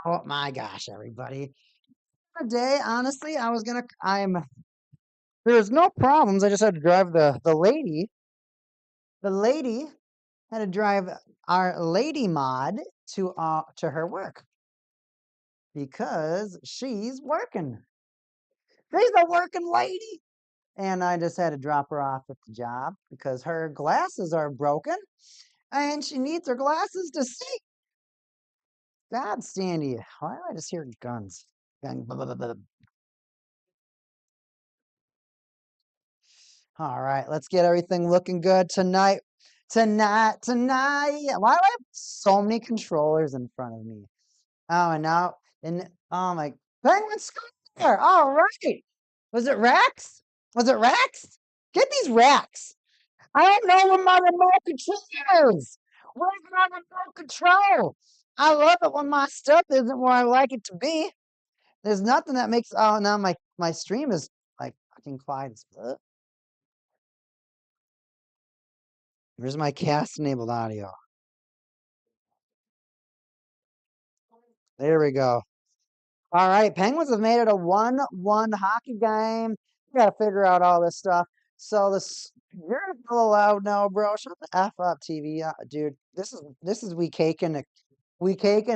Oh my gosh, everybody. Today, honestly, there's no problems. I just had to drive the lady. The lady had to drive our lady mod to her work because she's working. She's a working lady. And I just had to drop her off at the job because her glasses are broken and she needs her glasses to see. God, Sandy, why do I just hear guns? Gun, blah, blah, blah, blah. All right, let's get everything looking good tonight. Tonight. Why do I have so many controllers in front of me? Oh, and now, and oh my, Penguin Square. All right. Was it Rex? Was it Rex? Get these racks. I don't know where my remote control is. Where's my remote control? I love it when my stuff isn't where I like it to be. There's nothing that makes. Oh, now my stream is like fucking quiet as fuck. Where's my cast enabled audio? There we go. All right, Penguins have made it a 1-1 hockey game. We got to figure out all this stuff. So you're a little loud now, bro. Shut the f up, TV, dude. This is we caking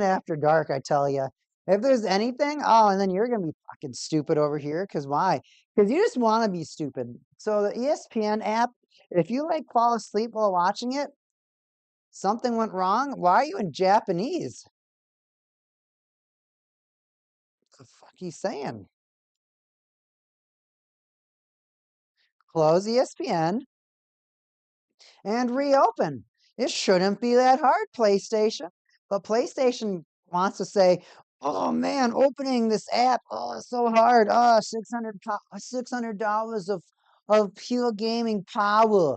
after dark. I tell you. If there's anything, oh, and then you're gonna be fucking stupid over here. Cause why? Cause you just want to be stupid. So the ESPN app, if you like fall asleep while watching it, something went wrong. Why are you in Japanese? What the fuck are you saying? Close ESPN and reopen. It shouldn't be that hard, PlayStation. But PlayStation wants to say, "Oh man, opening this app, oh, it's so hard. Oh, $600 of pure gaming power.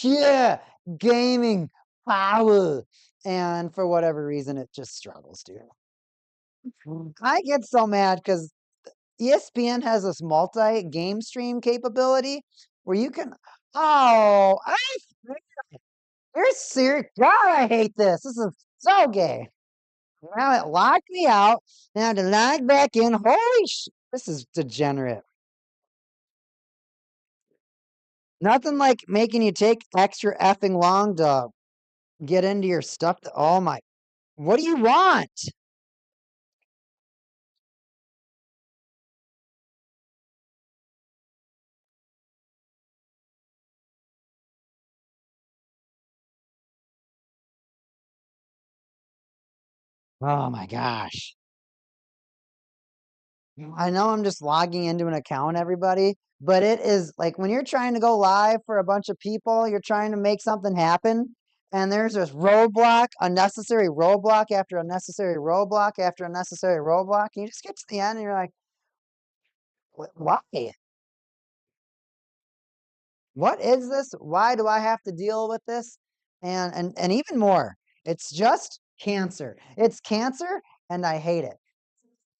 Yeah, gaming power." And for whatever reason, it just struggles, dude. I get so mad because ESPN has this multi-game stream capability where you can. Oh, you're serious? God, I hate this. This is so gay. Now it locked me out. Now to log back in. Holy this is degenerate. Nothing like making you take extra effing long to get into your stuff. Oh my. What do you want? Oh my gosh. I know I'm just logging into an account, everybody, but it is like when you're trying to go live for a bunch of people, you're trying to make something happen, and there's this roadblock, unnecessary roadblock after unnecessary roadblock after unnecessary roadblock. And you just get to the end and you're like, Why? What is this? Why do I have to deal with this?" And even more, it's just cancer. It's cancer, and I hate it.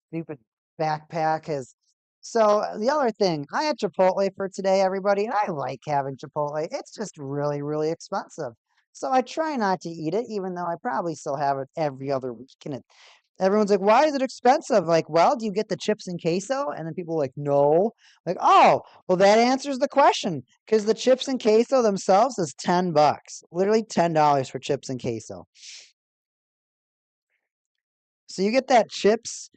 Stupid backpack has. So the other thing, I had Chipotle for today, everybody, and I like having Chipotle. It's just really, really expensive. So I try not to eat it, even though I probably still have it every other week. And everyone's like, "Why is it expensive?" Like, well, do you get the chips and queso? And then people are like, "No." Like, oh, well, that answers the question because the chips and queso themselves is $10, literally $10 for chips and queso. So you get the chips,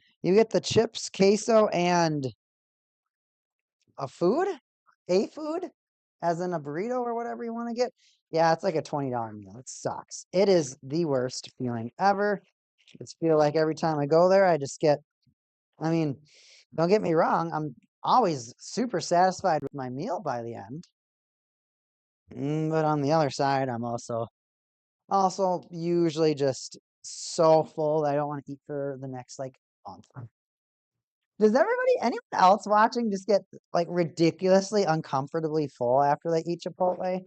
queso, and a food, as in a burrito or whatever you want to get. Yeah, it's like a $20 meal. It sucks. It is the worst feeling ever. It's feel like every time I go there, I just get, I mean, don't get me wrong, I'm always super satisfied with my meal by the end. But on the other side, I'm also usually just so full that I don't want to eat for the next like month. Does anyone else watching just get like ridiculously uncomfortably full after they eat Chipotle?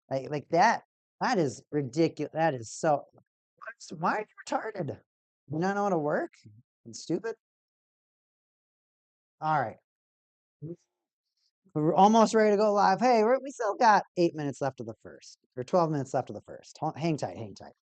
Like that. That is ridiculous. That is so. Why are you retarded? You not know how to work? And stupid. All right, we're almost ready to go live. Hey, we still got 8 minutes left of the first, or 12 minutes left of the first. Hang tight, hang tight.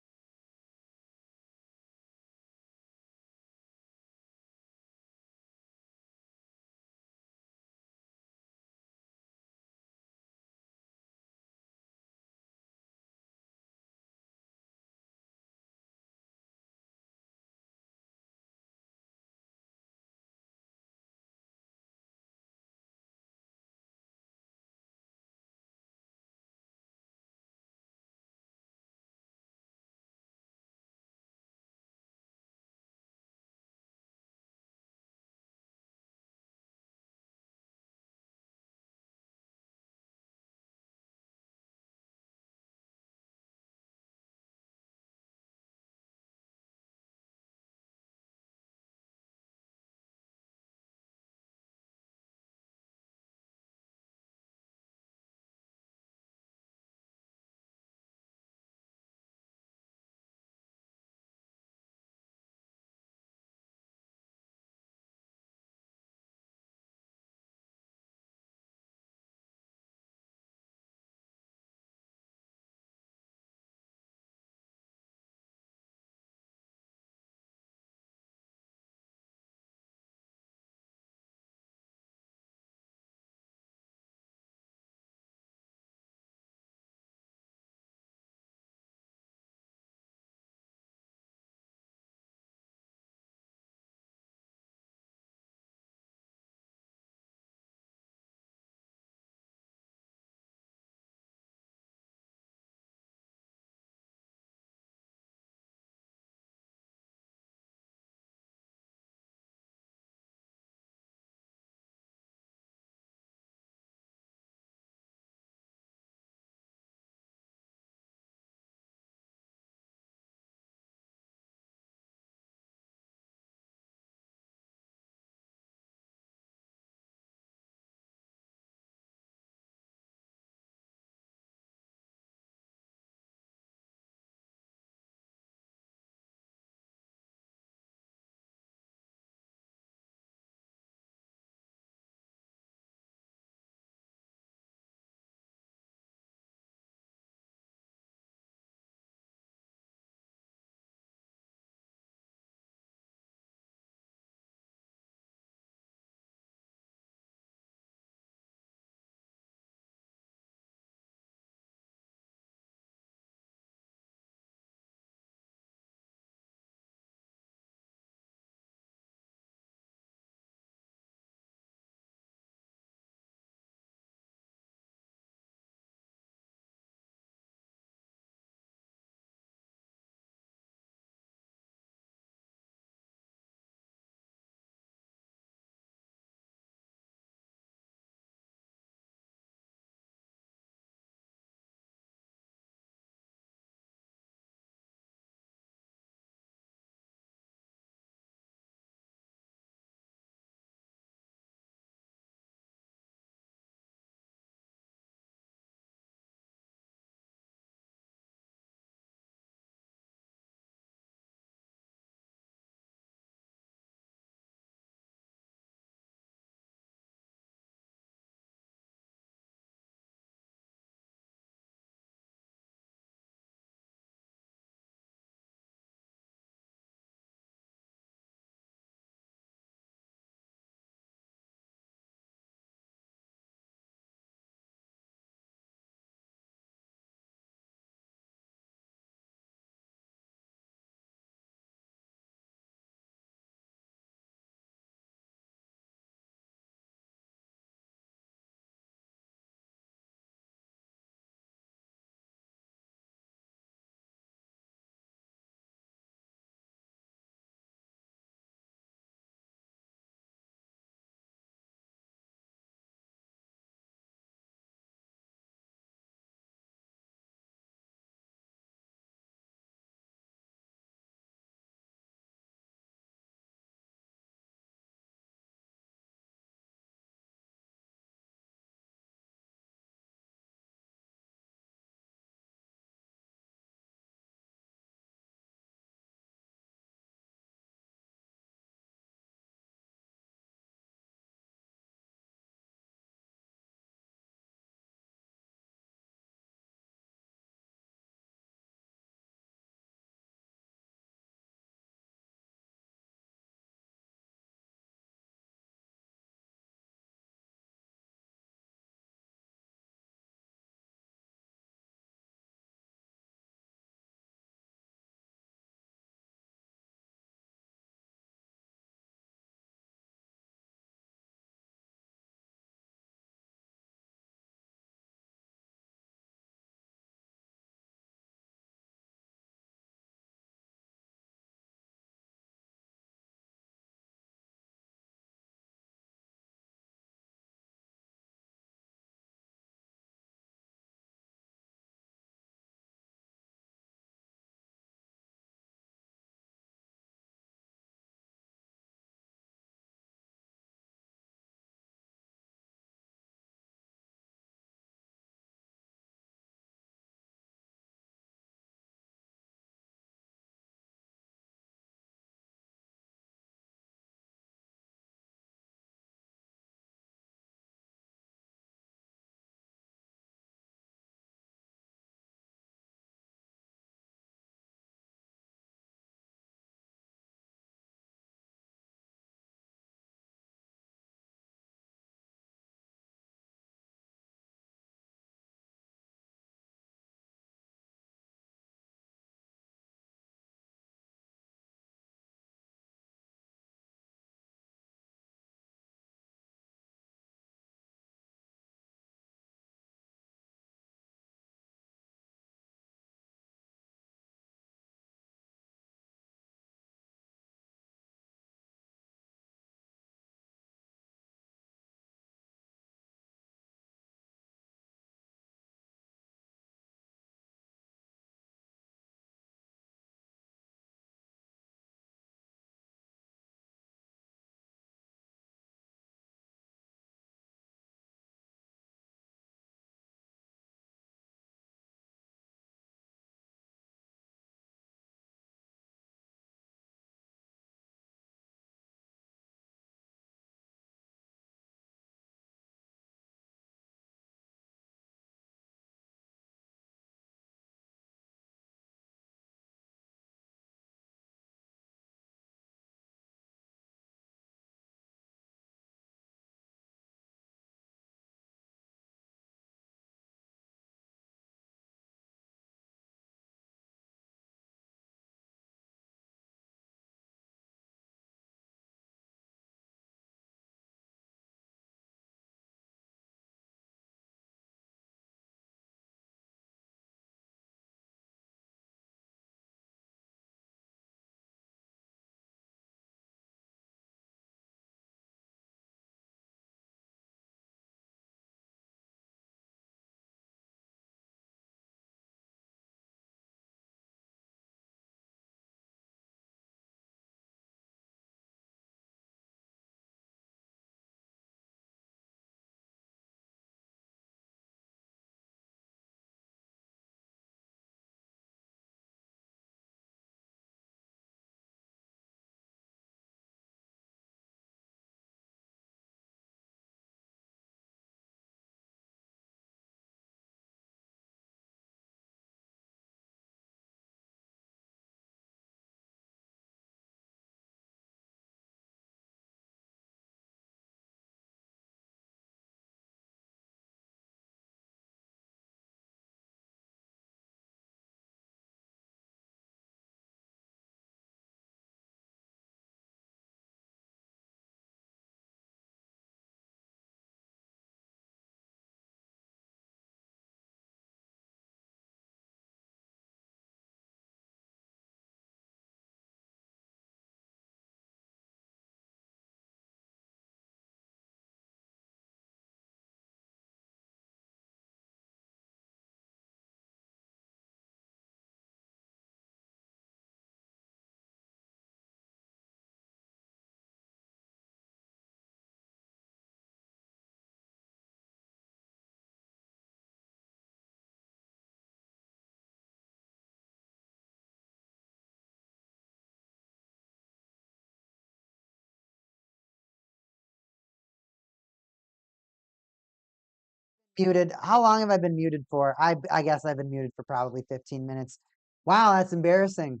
muted. How long have I been muted for? I guess I've been muted for probably 15 minutes. Wow, that's embarrassing.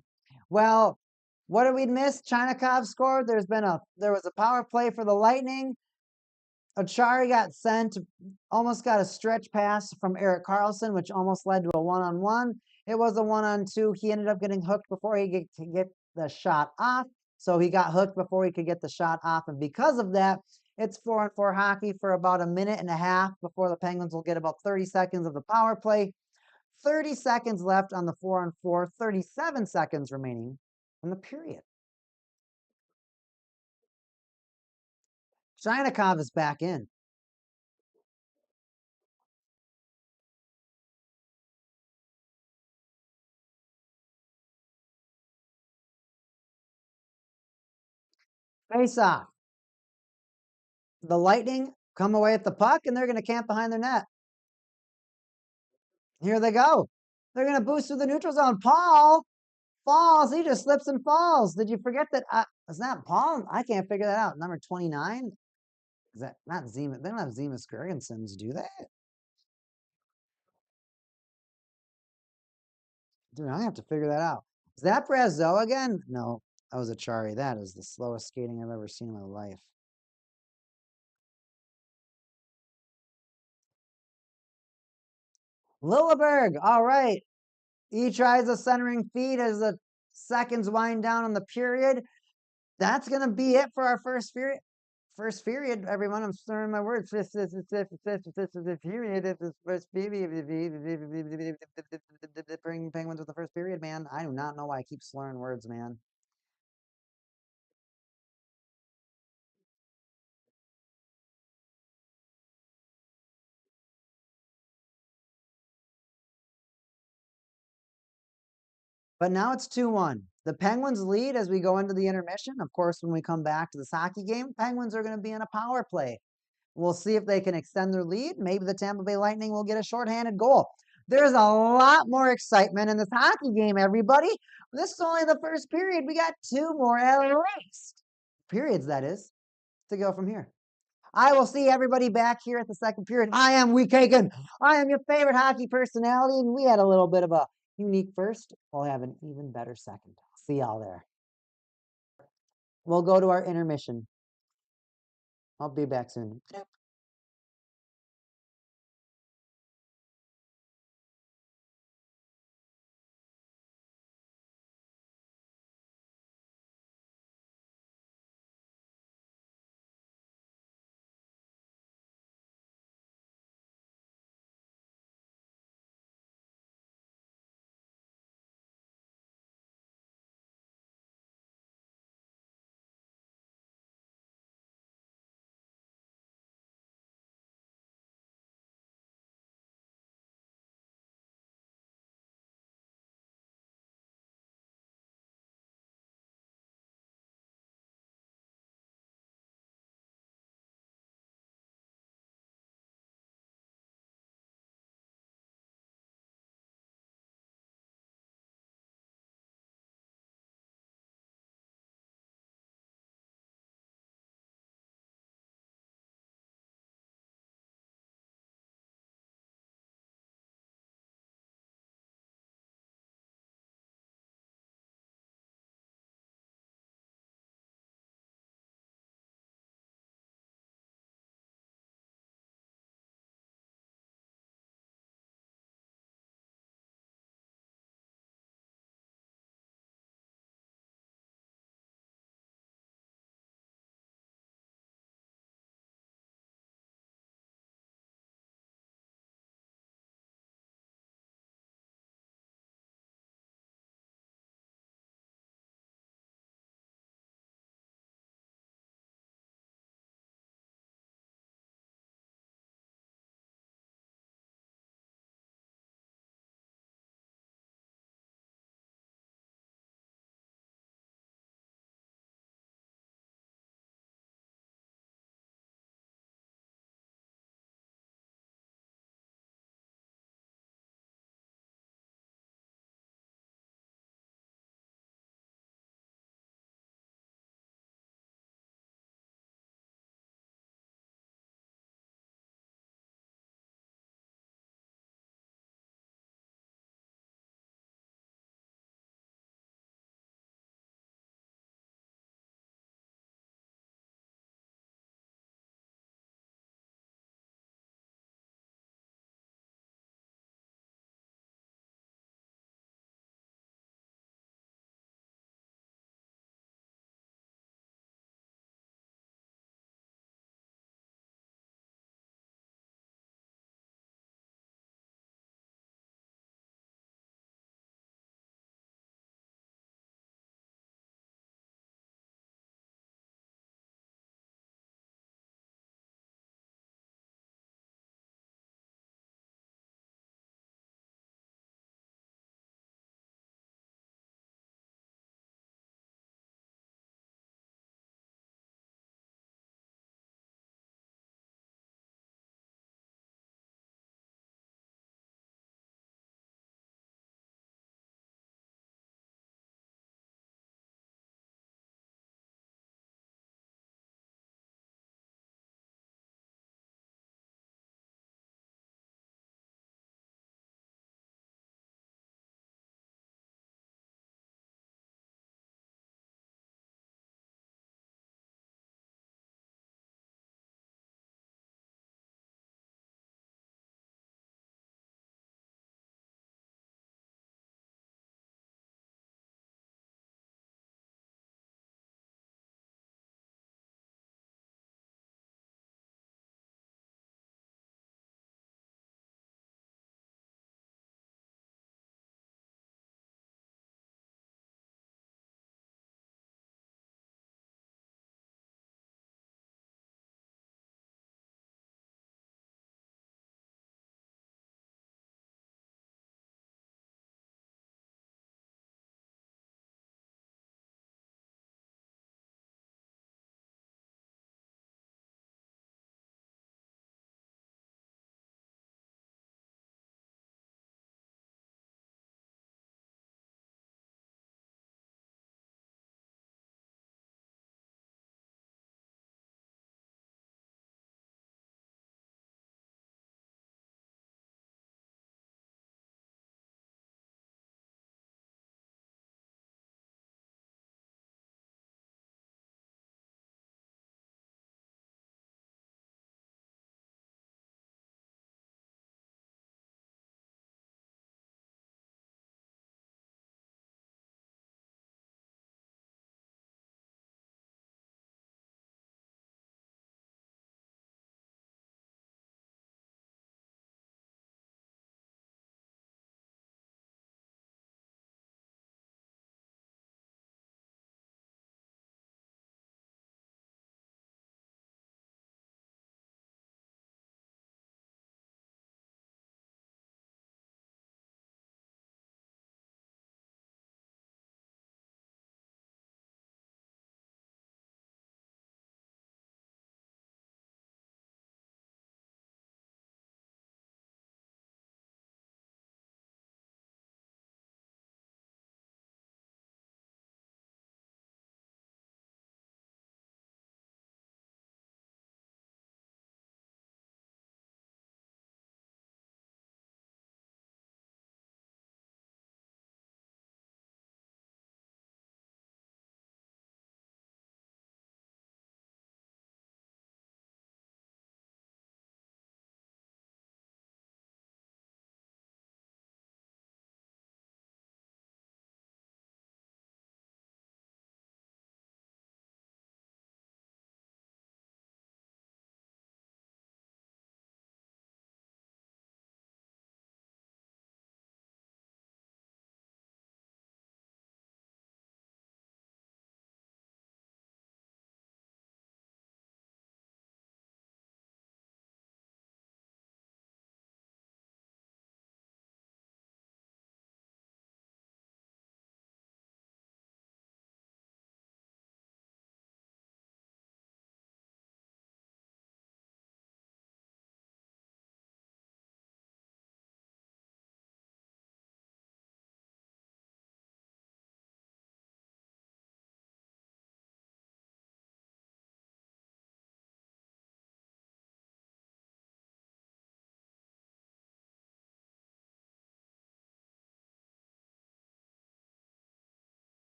Well, what did we miss? Chinikov scored. There was a power play for the Lightning. Achari got sent, almost got a stretch pass from Erik Karlsson, which almost led to a one-on-one. It was a one-on-two. He ended up getting hooked before he could get the shot off. So he got hooked before he could get the shot off. And because of that, it's 4-on-4 hockey for about a minute and a half before the Penguins will get about 30 seconds of the power play. 30 seconds left on the 4-on-4, 37 seconds remaining in the period. Chinikov is back in. Face off. The Lightning come away with the puck, and they're going to camp behind their net. Here they go. They're going to boost through the neutral zone. Paul falls. He just slips and falls. Did you forget that? Is that Paul? I can't figure that out. Number 29? Is that not Zima? They don't have Zemus Gergensons, do they? Dude, I have to figure that out. Is that Brazeau again? No, that was Achari. That is the slowest skating I've ever seen in my life. Lilleberg. All right. He tries a centering feed as the seconds wind down on the period. That's going to be it for our first period. First period, everyone. I'm slurring my words. Period. First period. Bring Penguins with the first period, man. I do not know why I keep slurring words, man. But now it's 2-1. The Penguins lead as we go into the intermission. Of course, when we come back to this hockey game, Penguins are going to be in a power play. We'll see if they can extend their lead. Maybe the Tampa Bay Lightning will get a shorthanded goal. There's a lot more excitement in this hockey game, everybody. This is only the first period. We got 2 more at least. Periods, that is, to go from here. I will see everybody back here at the second period. I am Week Hagen. I am your favorite hockey personality, and we had a little bit of a unique first. We'll have an even better second. See y'all there. We'll go to our intermission. I'll be back soon.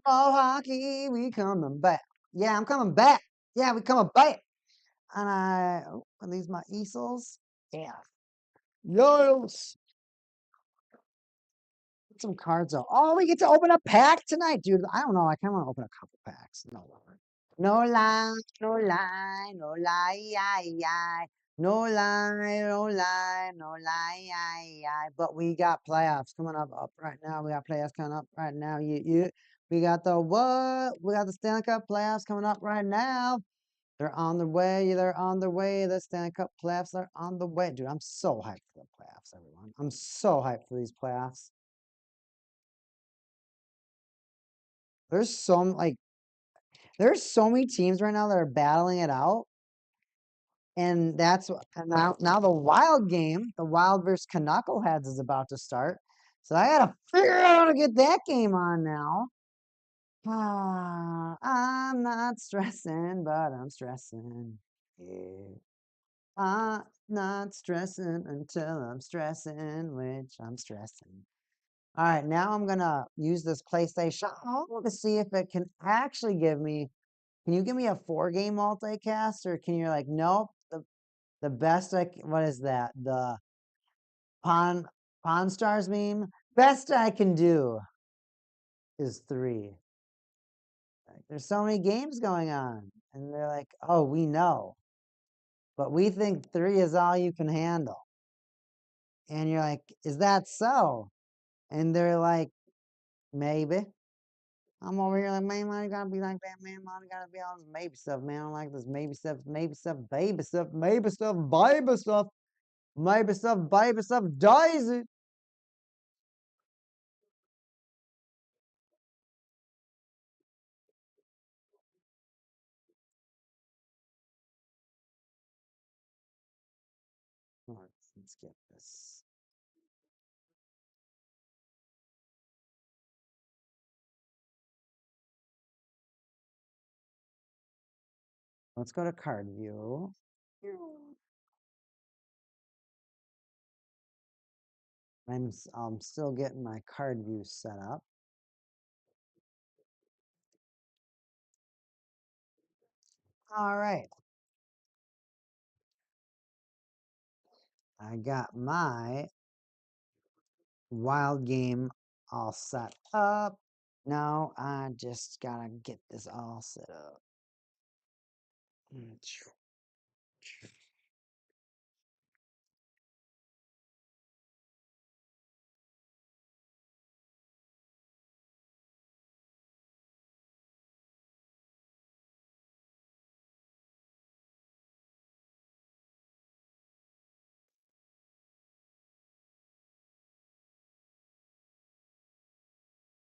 Oh, hockey, we coming back. Yeah, I'm coming back. Yeah, we coming back. And are these my easels? Yeah. Yes. Get some cards out. Oh, we get to open a pack tonight, dude. I don't know. I kind of want to open a couple packs. No, no lie, no lie, no lie, no lie, no lie, no lie, But we got playoffs coming up right now. We got playoffs coming up right now. We got the what? We got the Stanley Cup playoffs coming up right now. They're on their way. They're on their way. The Stanley Cup playoffs are on the way. Dude, I'm so hyped for the playoffs, everyone. I'm so hyped for these playoffs. There's there's so many teams right now that are battling it out. And and now the wild game, the wild versus Knuckleheads is about to start. So I gotta figure out how to get that game on now. I'm not stressing, but I'm stressing. Yeah. I'm not stressing until I'm stressing, which I'm stressing. All right, now I'm gonna use this PlayStation to see if it can actually give me. Can you give me a 4-game multicast, or can you like nope? The best what is that? The Pawn Stars meme. Best I can do is 3. Like, there's so many games going on, and they're like, oh, we know, but we think 3 is all you can handle. And you're like, is that so? And they're like, maybe. I'm over here like, man, why you gotta be like that, man? Why you gotta be all this maybe stuff, man? I don't like this maybe stuff, baby stuff, baby stuff, baby stuff, baby stuff, baby stuff, dies it. Let's get this. Let's go to card view. I'm still getting my card view set up. All right. I got my wild game all set up. Now I just gotta get this all set up.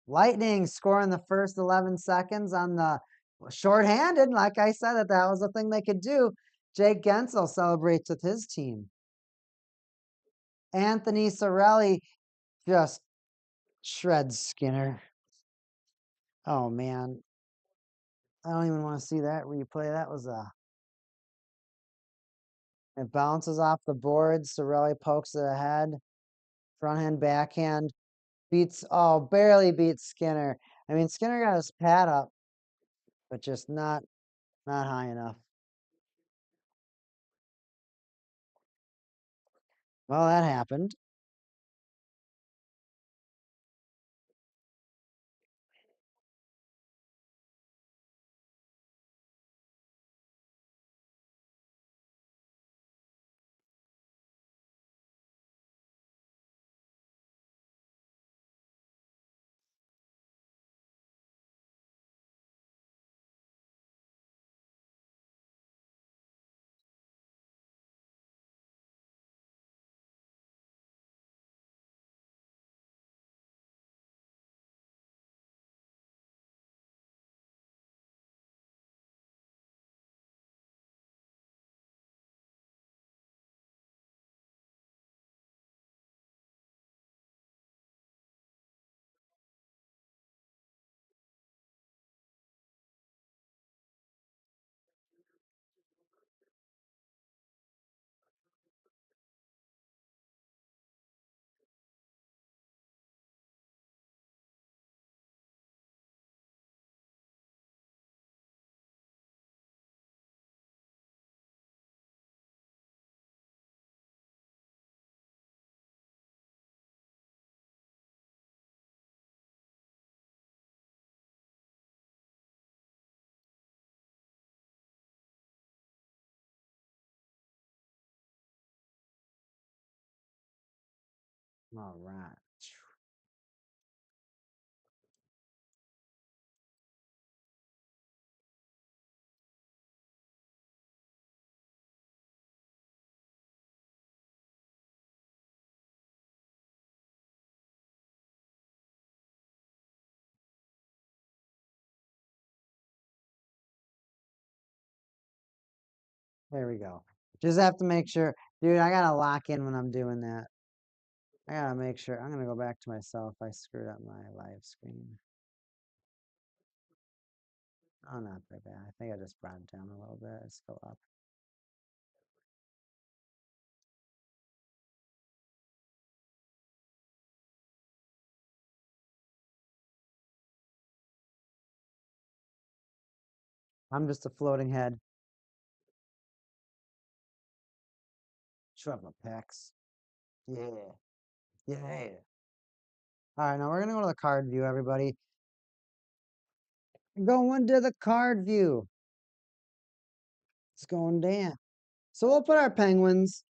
Lightning scoring the first 11 seconds on the shorthanded. Like I said, that was a thing they could do. Jake Gensel celebrates with his team. Anthony Sorelli just shreds Skinner. Oh, man. I don't even want to see that replay. That was it bounces off the board. Sorelli pokes it ahead. Front hand, backhand. Barely beats Skinner. I mean, Skinner got his pad up, but just not high enough. Well, that happened. All right. There we go. Just have to make sure, dude, I gotta lock in when I'm doing that. I gotta make sure. I'm gonna go back to myself. I screwed up my live screen. Oh, not very bad. I think I just brought it down a little bit. Let's go up. I'm just a floating head. Show up my pecs. Yeah. Yeah. All right, now we're gonna go to the card view, everybody. Going to the card view. It's going down. So we'll put our Penguins.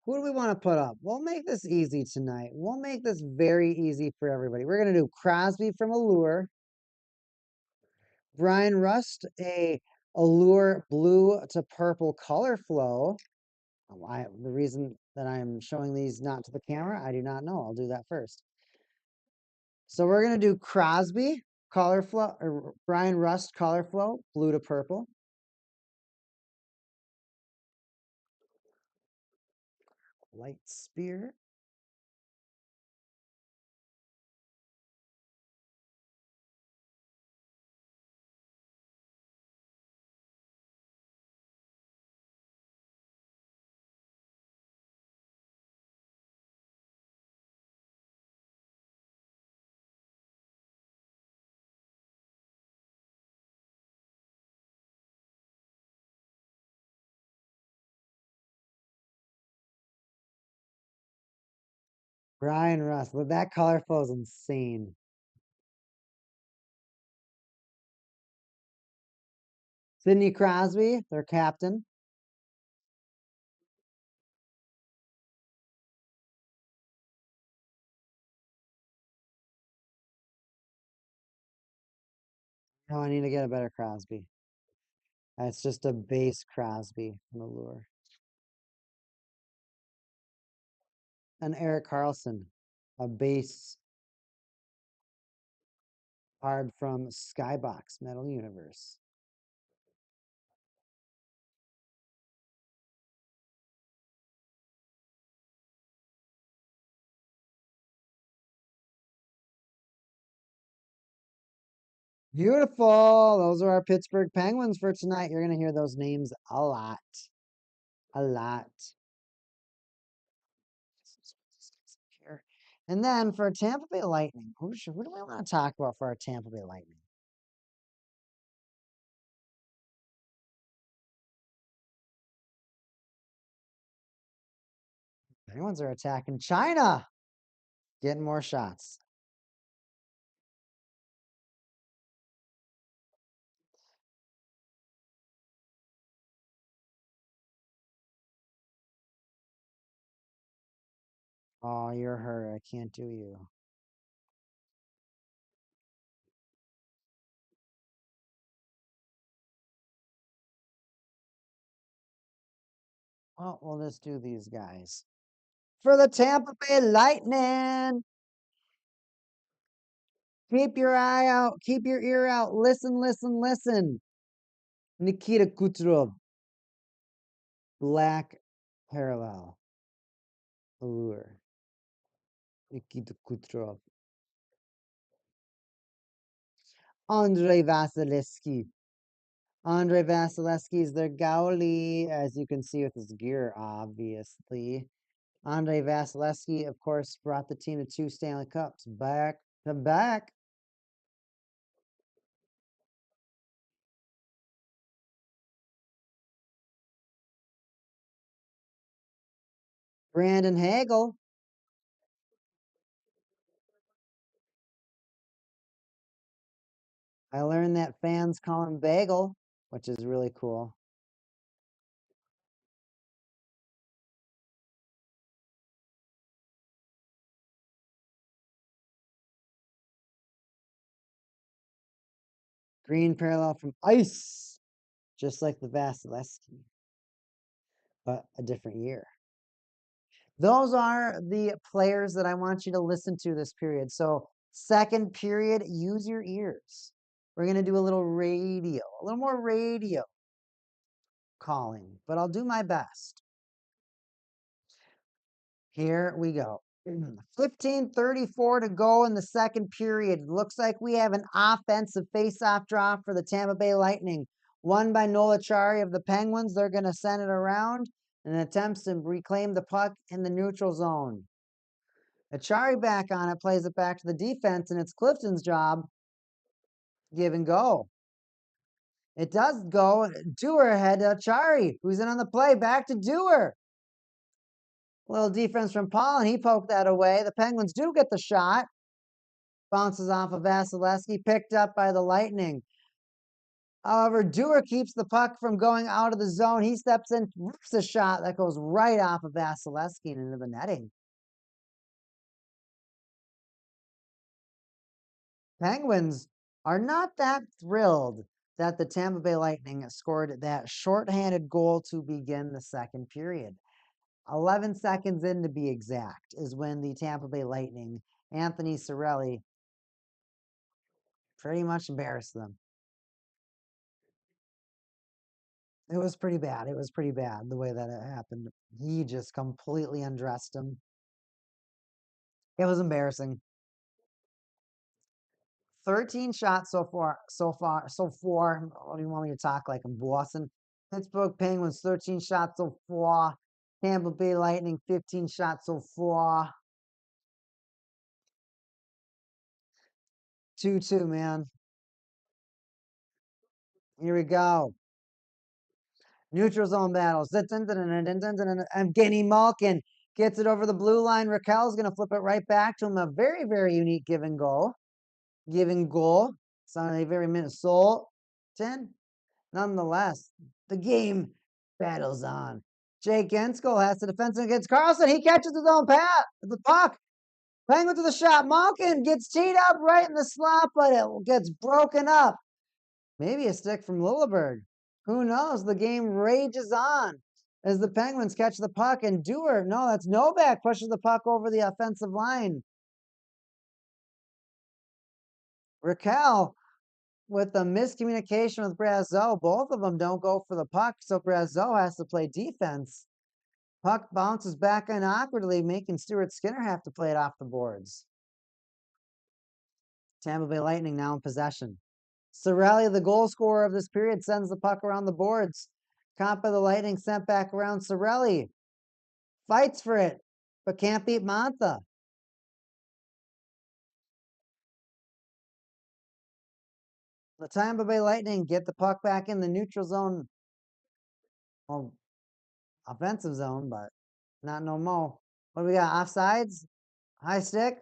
Who do we want to put up? We'll make this easy tonight. We'll make this very easy for everybody. We're going to do Crosby from Allure. Brian Rust, a Allure blue to purple color flow. The reason that I'm showing these not to the camera, I do not know. I'll do that first. So we're going to do Crosby color flow, or Brian Rust color flow, blue to purple. Light Spear. Brian Rust. But that color flow is insane. Sidney Crosby, their captain. Oh, I need to get a better Crosby. That's just a base Crosby from Allure. And Eric Carlson, a base card from Skybox Metal Universe. Beautiful. Those are our Pittsburgh Penguins for tonight. You're going to hear those names a lot. A lot. And then for Tampa Bay Lightning, who do we want to talk about for our Tampa Bay Lightning? Penguins are attacking China. Getting more shots. Oh, you're hurt. I can't do you. Well, we'll just do these guys. For the Tampa Bay Lightning. Keep your eye out. Keep your ear out. Listen, listen, listen. Nikita Kucherov. Black parallel. Allure. Nikita Kucherov. Andrei Vasilevsky. Andrei Vasilevsky is their goalie, as you can see with his gear, obviously. Andrei Vasilevsky, of course, brought the team to 2 Stanley Cups back to back. Brandon Hagel. I learned that fans call him Bagel, which is really cool. Green parallel from ice, just like the Vasilevsky, but a different year. Those are the players that I want you to listen to this period. So second period, use your ears. We're going to do a little more radio calling, but I'll do my best. Here we go. 15:34 to go in the second period. Looks like we have an offensive face-off draw for the Tampa Bay Lightning. Won by Noel Acciari of the Penguins. They're going to send it around and attempts to reclaim the puck in the neutral zone. Acciari back on it, plays it back to the defense, and it's Clifton's job. Give and go. It does go. Dewar ahead to Acciari, who's in on the play. Back to Dewar. Little defense from Paul, and he poked that away. The Penguins do get the shot. Bounces off of Vasilevsky, picked up by the Lightning. However, Dewar keeps the puck from going out of the zone. He steps in, rips a shot that goes right off of Vasilevsky and into the netting. Penguins are not that thrilled that the Tampa Bay Lightning scored that shorthanded goal to begin the second period. 11 seconds in, to be exact, is when the Tampa Bay Lightning, Anthony Cirelli, pretty much embarrassed them. It was pretty bad. It was pretty bad the way that it happened. He just completely undressed him. It was embarrassing. 13 shots so far. What do you want me to talk like I'm Boston? Pittsburgh Penguins, 13 shots so far. Tampa Bay Lightning, 15 shots so far. 2-2, man. Here we go. Neutral zone battles. Evgeny Malkin gets it over the blue line. Raquel's going to flip it right back to him. A very, very unique give and goal. Sounded very Minnesota. Nonetheless, the game battles on. Jake Gensko has the defense against Carlson. He catches his own pass. The puck. Penguins to the shot. Malkin gets teed up right in the slot, but it gets broken up. Maybe a stick from Lilleberg. Who knows? The game rages on as the Penguins catch the puck, and Dewar, no, that's Novak, pushes the puck over the offensive line. Raquel with the miscommunication with Brazeau. Both of them don't go for the puck, so Brazeau has to play defense. Puck bounces back in awkwardly, making Stuart Skinner have to play it off the boards. Tampa Bay Lightning now in possession. Cirelli, the goal scorer of this period, sends the puck around the boards. Caught by the Lightning, sent back around. Cirelli fights for it, but can't beat Mantha. The Tampa Bay Lightning get the puck back in the neutral zone. Well, offensive zone, but not no more. What do we got? Offsides? High stick?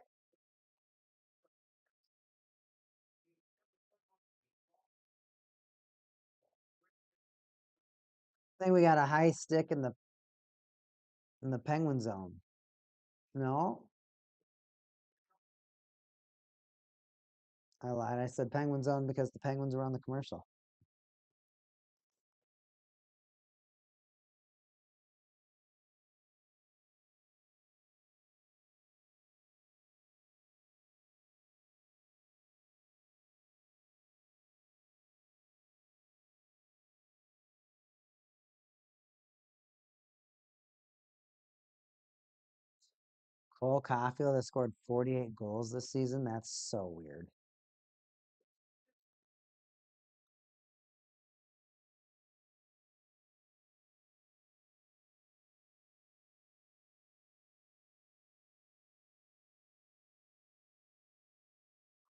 I think we got a high stick in the Penguin zone. No? I lied. I said Penguin zone because the Penguins were on the commercial. Cole Caulfield has scored 48 goals this season. That's so weird.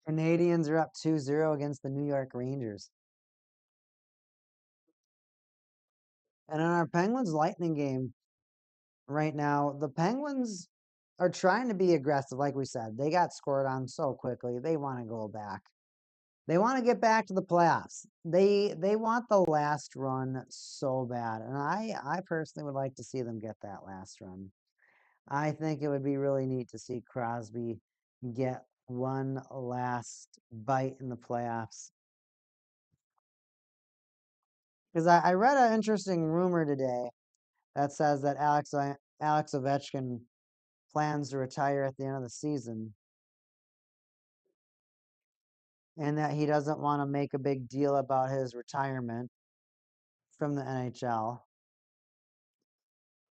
Canadians are up 2-0 against the New York Rangers. And in our Penguins Lightning game right now, the Penguins are trying to be aggressive, like we said. They got scored on so quickly. They want to go back. They want to get back to the playoffs. They want the last run so bad. And I personally would like to see them get that last run. I think it would be really neat to see Crosby get one last bite in the playoffs. Because I read an interesting rumor today that says that Alex Ovechkin plans to retire at the end of the season, and that he doesn't want to make a big deal about his retirement from the NHL.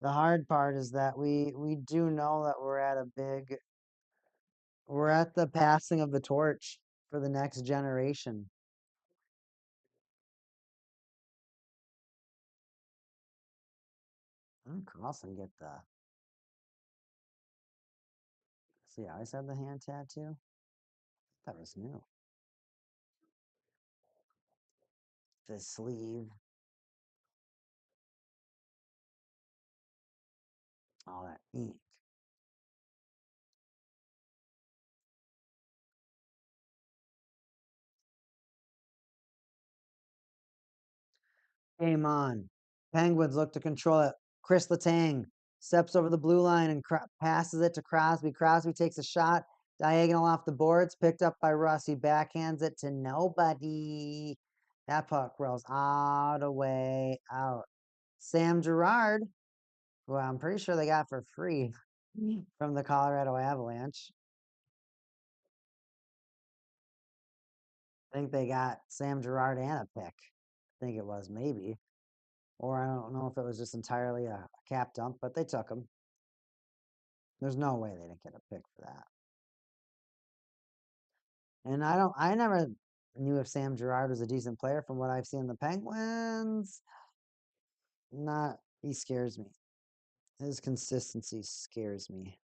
The hard part is that we do know that we're at the passing of the torch for the next generation. Carlson get the see. I always had the hand tattoo. That was new. The sleeve, all that ink. Game on. Penguins look to control it. Chris Letang steps over the blue line and passes it to Crosby. Crosby takes a shot diagonal off the boards, picked up by Rossi. Backhands it to nobody. That puck rolls all the way out. Sam Girard, who I'm pretty sure they got for free from the Colorado Avalanche. I think they got Sam Girard and a pick. I think it was maybe. Or I don't know if it was just entirely a cap dump, but they took him. There's no way they didn't get a pick for that. And I never knew if Sam Girard was a decent player from what I've seen in the Penguins. He scares me. His consistency scares me,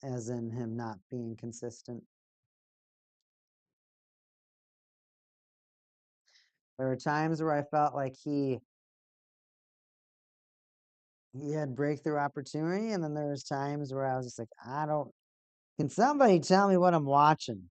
as in him not being consistent. There were times where I felt like he had breakthrough opportunity, and then there was times where I was just like, can somebody tell me what I'm watching?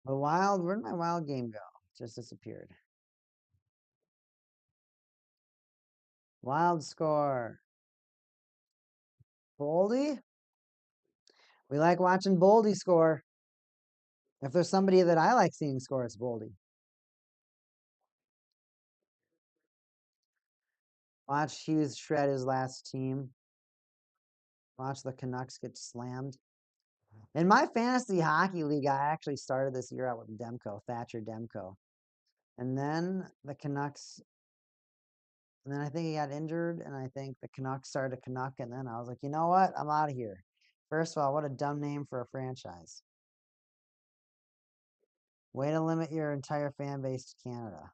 Where'd my Wild game go? Just disappeared. Wild score. Boldy? We like watching Boldy score. If there's somebody that I like seeing score, it's Boldy. Watch Hughes shred his last team. Watch the Canucks get slammed. In my fantasy hockey league, I actually started this year out with Thatcher Demko. And then the Canucks, and then I think he got injured, and I think the Canucks started a Canuck, and then I was like, you know what? I'm out of here. First of all, what a dumb name for a franchise. Way to limit your entire fan base to Canada.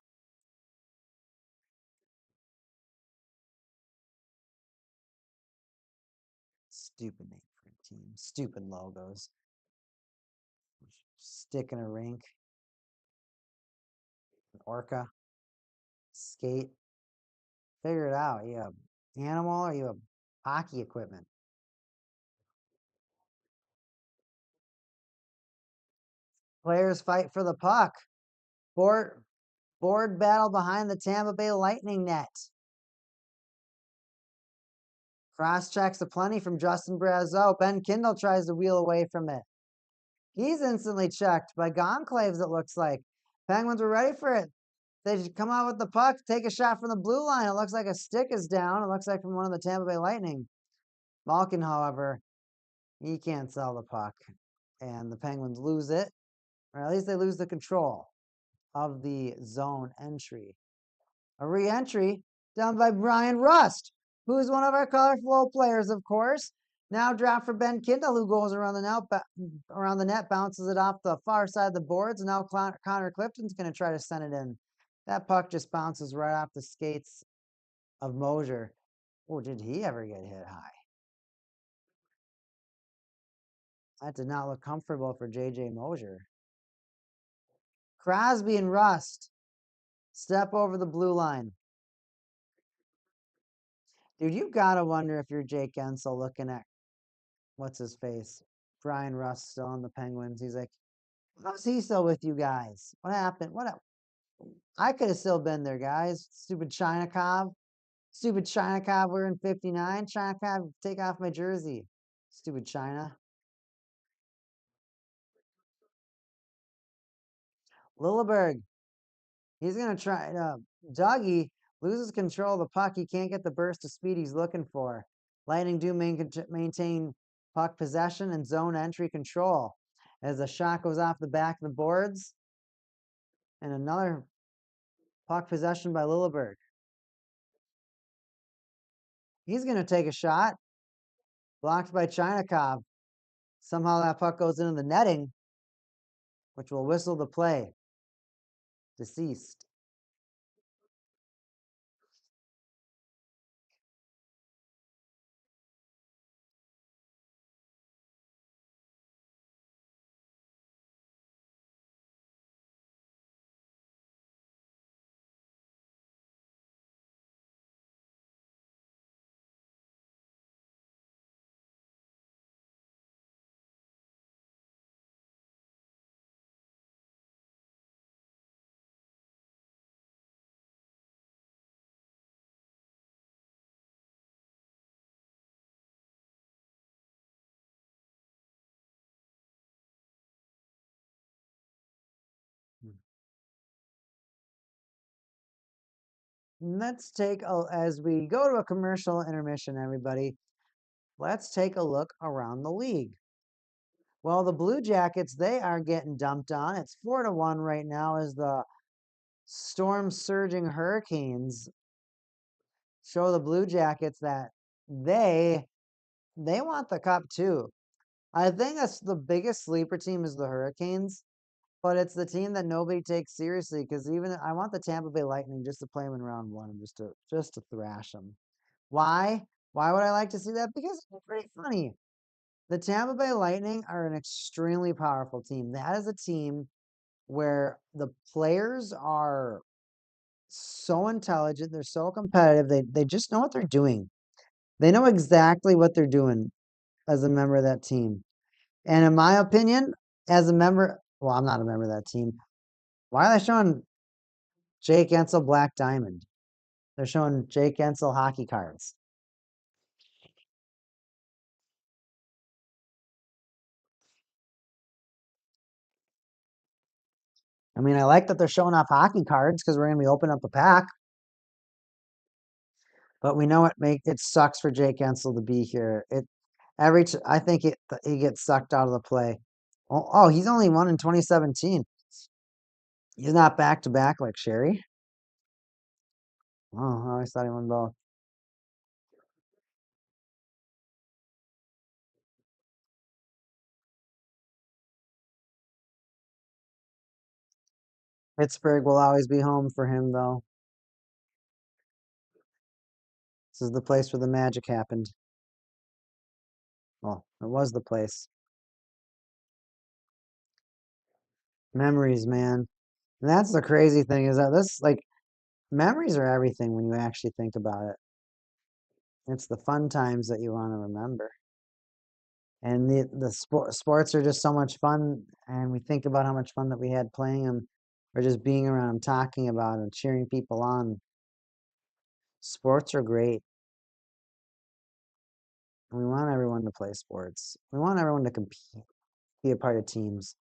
Stupid name for a team. Stupid logos. Stick in a rink. An orca. Skate. Figure it out. You have animal or you have hockey equipment. Players fight for the puck. Board battle behind the Tampa Bay Lightning net. Cross checks aplenty from Justin Brazeau. Ben Kindle tries to wheel away from it. He's instantly checked by Gonclaves, it looks like. Penguins were ready for it. They come out with the puck, take a shot from the blue line. It looks like a stick is down. It looks like from one of the Tampa Bay Lightning. Malkin, however, he can't sell the puck. And the Penguins lose it, or at least they lose the control of the zone entry. A re-entry done by Brian Rust, who is one of our colorful players, of course. Now drop for Ben Kindle, who goes around the net, bounces it off the far side of the boards. And now Connor Clifton's going to try to send it in. That puck just bounces right off the skates of Mosier. Oh, did he ever get hit high? That did not look comfortable for J.J. Mosier. Crosby and Rust step over the blue line. Dude, you gotta wonder if you're Jake Gensel looking at what's his face, Brian Rust still on the Penguins. He's like, how's he still with you guys? What happened? I could have still been there, guys. Stupid Chinakov. Stupid Chinakov wearing 59. Chinakov, take off my jersey. Stupid China. Lilleberg. He's going to try. Dougie loses control of the puck. He can't get the burst of speed he's looking for. Lightning do maintain puck possession and zone entry control. As the shot goes off the back of the boards. And another puck possession by Lilleberg. He's going to take a shot. Blocked by Chinakov. Somehow that puck goes into the netting, which will whistle the play. Deceased. Let's take as we go to a commercial intermission, everybody. Let's take a look around the league. Well, the Blue Jackets, they are getting dumped on. It's 4-1 right now as the storm surging Hurricanes show the Blue Jackets that they want the cup too. I think that's the biggest sleeper team is the Hurricanes, but it's the team that nobody takes seriously because even I want the Tampa Bay Lightning just to play them in round one and just to thrash them. Why? Why would I like to see that? Because it's pretty funny. The Tampa Bay Lightning are an extremely powerful team. That is a team where the players are so intelligent, they're so competitive, they just know what they're doing. They know exactly what they're doing as a member of that team. And in my opinion, as a member, well, I'm not a member of that team. Why are they showing Jake Ensel Black Diamond? They're showing Jake Ensel hockey cards. I mean, I like that they're showing off hockey cards because we're going to be opening up a pack. But we know it sucks for Jake Ensel to be here. I think he gets sucked out of the play. Oh, he's only won in 2017. He's not back to back like Sherry. Oh, I always thought he won both. Pittsburgh will always be home for him, though. This is the place where the magic happened. Well, it was the place. Memories, man. And that's the crazy thing is that memories are everything when you actually think about it. It's the fun times that you want to remember. And sports are just so much fun, and we think about how much fun that we had playing them, or just being around them, talking about them, cheering people on. Sports are great. We want everyone to play sports. We want everyone to compete, be a part of teams.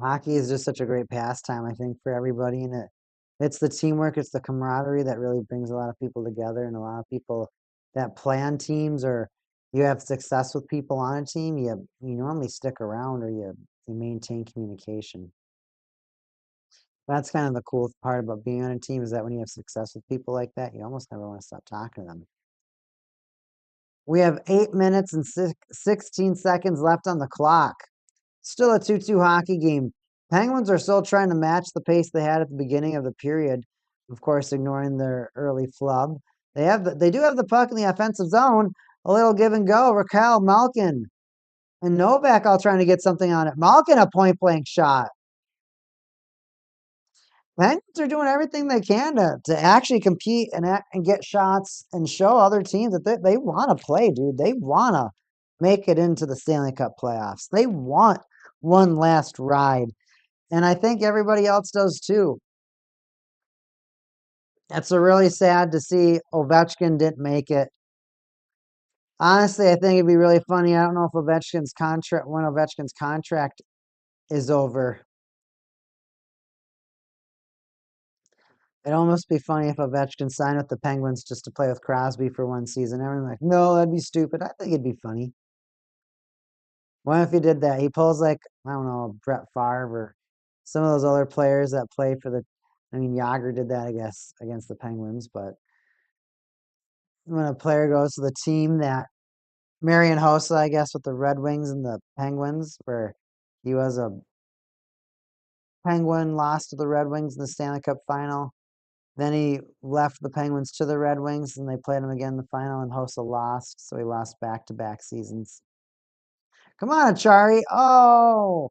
Hockey is just such a great pastime, I think, for everybody, and it's the teamwork, it's the camaraderie that really brings a lot of people together, and a lot of people that play on teams or you have success with people on a team, you normally stick around or you maintain communication. That's kind of the cool part about being on a team is that when you have success with people like that, you almost never want to stop talking to them. We have 8 minutes and 16 seconds left on the clock. Still a 2-2 hockey game. Penguins are still trying to match the pace they had at the beginning of the period. Of course, ignoring their early flub. They do have the puck in the offensive zone. A little give and go. Raquel, Malkin, and Novak all trying to get something on it. Malkin, a point blank shot. Penguins are doing everything they can to actually compete and get shots and show other teams that they want to play, dude. They want to make it into the Stanley Cup playoffs. They want one last ride. And I think everybody else does too. It's really sad to see Ovechkin didn't make it. Honestly, I think it'd be really funny. I don't know if when Ovechkin's contract is over. It'd almost be funny if Ovechkin signed with the Penguins just to play with Crosby for one season. Everyone's like, no, that'd be stupid. I think it'd be funny. What if he did that? He pulls like, I don't know, Brett Favre or some of those other players that play for the, I mean, Yager did that, I guess, against the Penguins, but when a player goes to the team that Marian Hossa, I guess, with the Red Wings and the Penguins, where he was a Penguin, lost to the Red Wings in the Stanley Cup final. Then he left the Penguins to the Red Wings, and they played him again in the final, and Hossa lost, so he lost back-to-back seasons. Come on, Achari. Oh!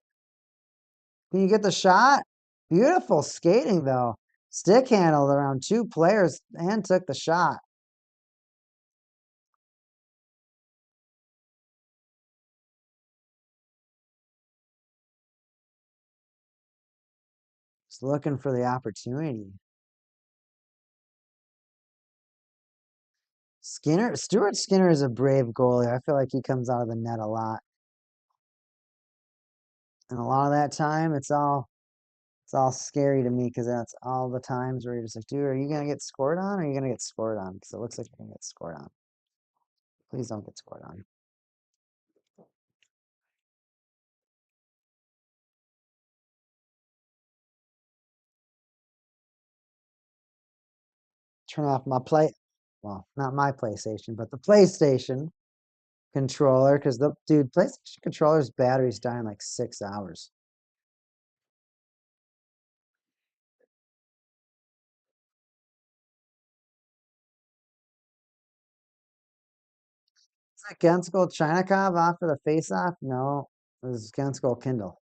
Can you get the shot? Beautiful skating, though. Stick handled around 2 players and took the shot. Just looking for the opportunity. Stuart Skinner is a brave goalie. I feel like he comes out of the net a lot. And a lot of that time, it's all scary to me because that's all the times where you're just like, dude, are you going to get scored on or are you going to get scored on? Because it looks like you're going to get scored on. Please don't get scored on. Turn off my well, not my PlayStation, but the PlayStation controller because the dude, PlayStation controller's battery's dying in like 6 hours. Is that Gensko Chinakov off for the face-off? No, it was Gensko Kindle.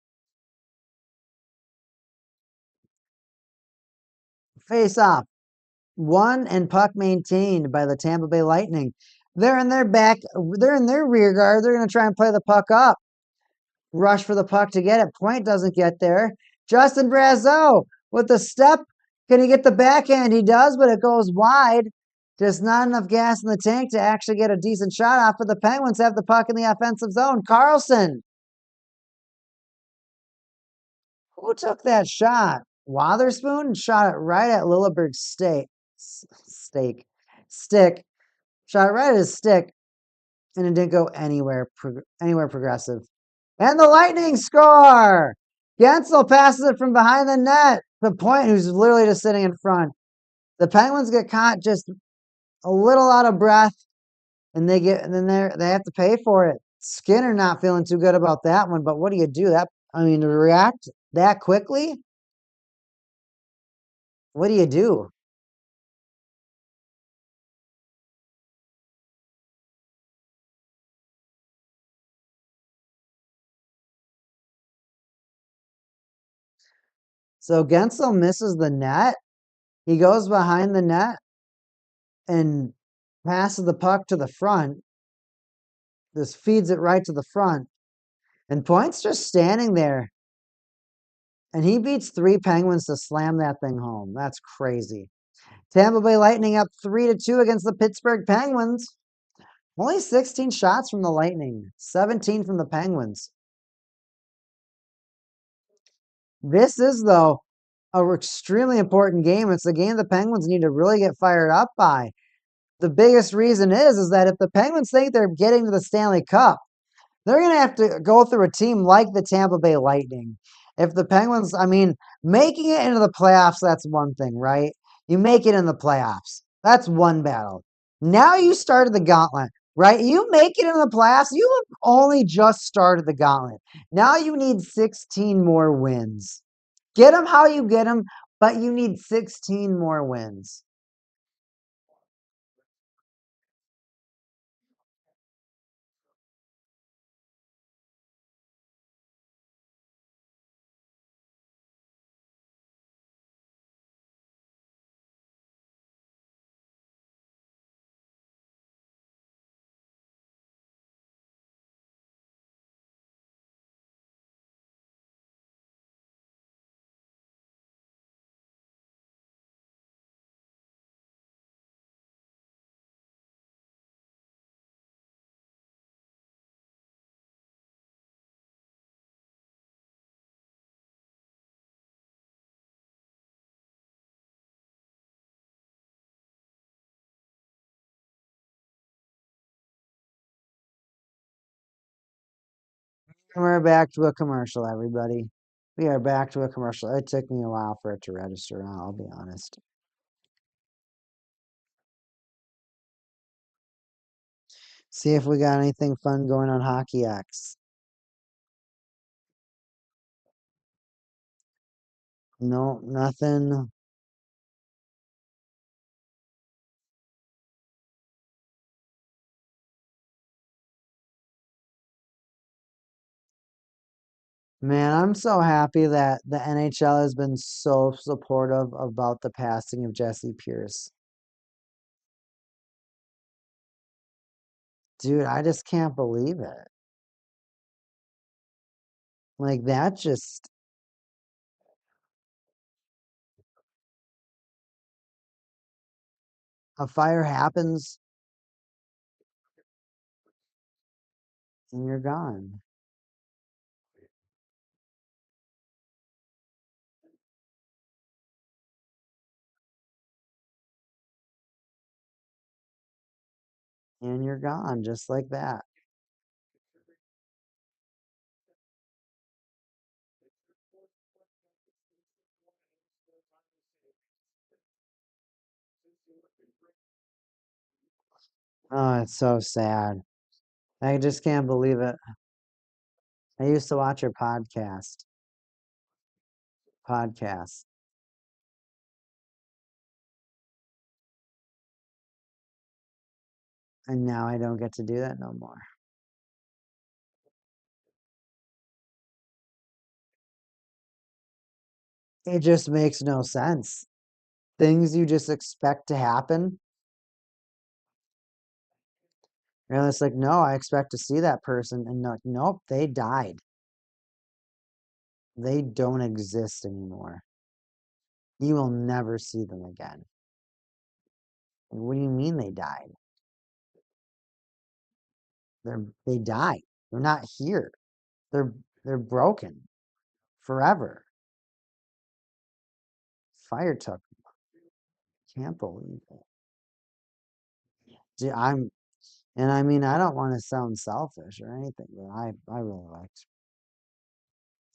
Face-off. Won and puck maintained by the Tampa Bay Lightning. They're in their rear guard. They're going to try and play the puck up. Rush for the puck to get it. Point doesn't get there. Justin Brazeau with the step. Can he get the backhand? He does, but it goes wide. Just not enough gas in the tank to actually get a decent shot off. But the Penguins have the puck in the offensive zone. Carlson. Who took that shot? Wotherspoon shot it right at Lilleberg's stick. Shot it right at his stick, and it didn't go anywhere progressive. And the Lightning score! Gensel passes it from behind the net to Point, who's literally just sitting in front. The Penguins get caught just a little out of breath, and they have to pay for it. Skinner not feeling too good about that one, but what do you do? To react that quickly? What do you do? So Gensel misses the net. He goes behind the net and passes the puck to the front. This feeds it right to the front. And Point's just standing there. And he beats 3 Penguins to slam that thing home. That's crazy. Tampa Bay Lightning up 3-2 against the Pittsburgh Penguins. Only 16 shots from the Lightning, 17 from the Penguins. This is, though, an extremely important game. It's a game the Penguins need to really get fired up by. The biggest reason is that if the Penguins think they're getting to the Stanley Cup, they're going to have to go through a team like the Tampa Bay Lightning. If the Penguins, I mean, making it into the playoffs, that's one thing, right? You make it in the playoffs. That's one battle. Now you started the gauntlet, right? You make it in the playoffs. You have only just started the gauntlet. Now you need 16 more wins. Get them how you get them, but you need 16 more wins. And we're back to a commercial, everybody. We are back to a commercial. It took me a while for it to register, I'll be honest. See if we got anything fun going on Hockey X. No, nothing. Man, I'm so happy that the NHL has been so supportive about the passing of Jesse Pierce. Dude, I just can't believe it. Like, that just, a fire happens and you're gone. And you're gone just like that. Oh, it's so sad. I just can't believe it. I used to watch her podcast, and now I don't get to do that no more. It just makes no sense. Things you just expect to happen. And it's like, no, I expect to see that person. And no, nope, they died. They don't exist anymore. You will never see them again. What do you mean they died? They died. They're not here. They're they're broken forever. Fire took them. Can't believe it. I'm and I mean I don't want to sound selfish or anything, but I really liked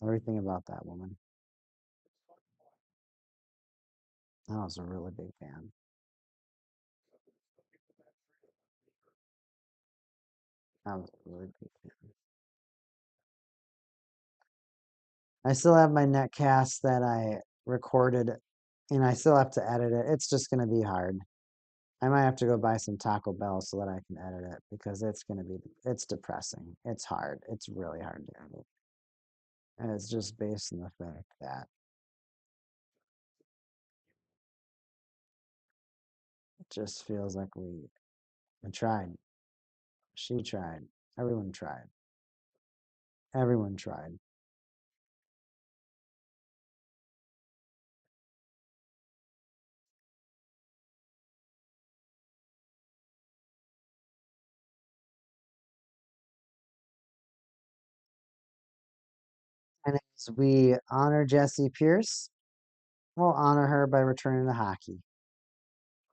everything about that woman. I was a really big fan. I was a really big fan. I still have my netcast that I recorded and I still have to edit it. It's just gonna be hard. I might have to go buy some Taco Bell so that I can edit it because it's depressing. It's hard. It's really hard to edit. And it's just based on the fact that it just feels like I tried. She tried. Everyone tried. Everyone tried. And as we honor Jessie Pierce, we'll honor her by returning to hockey.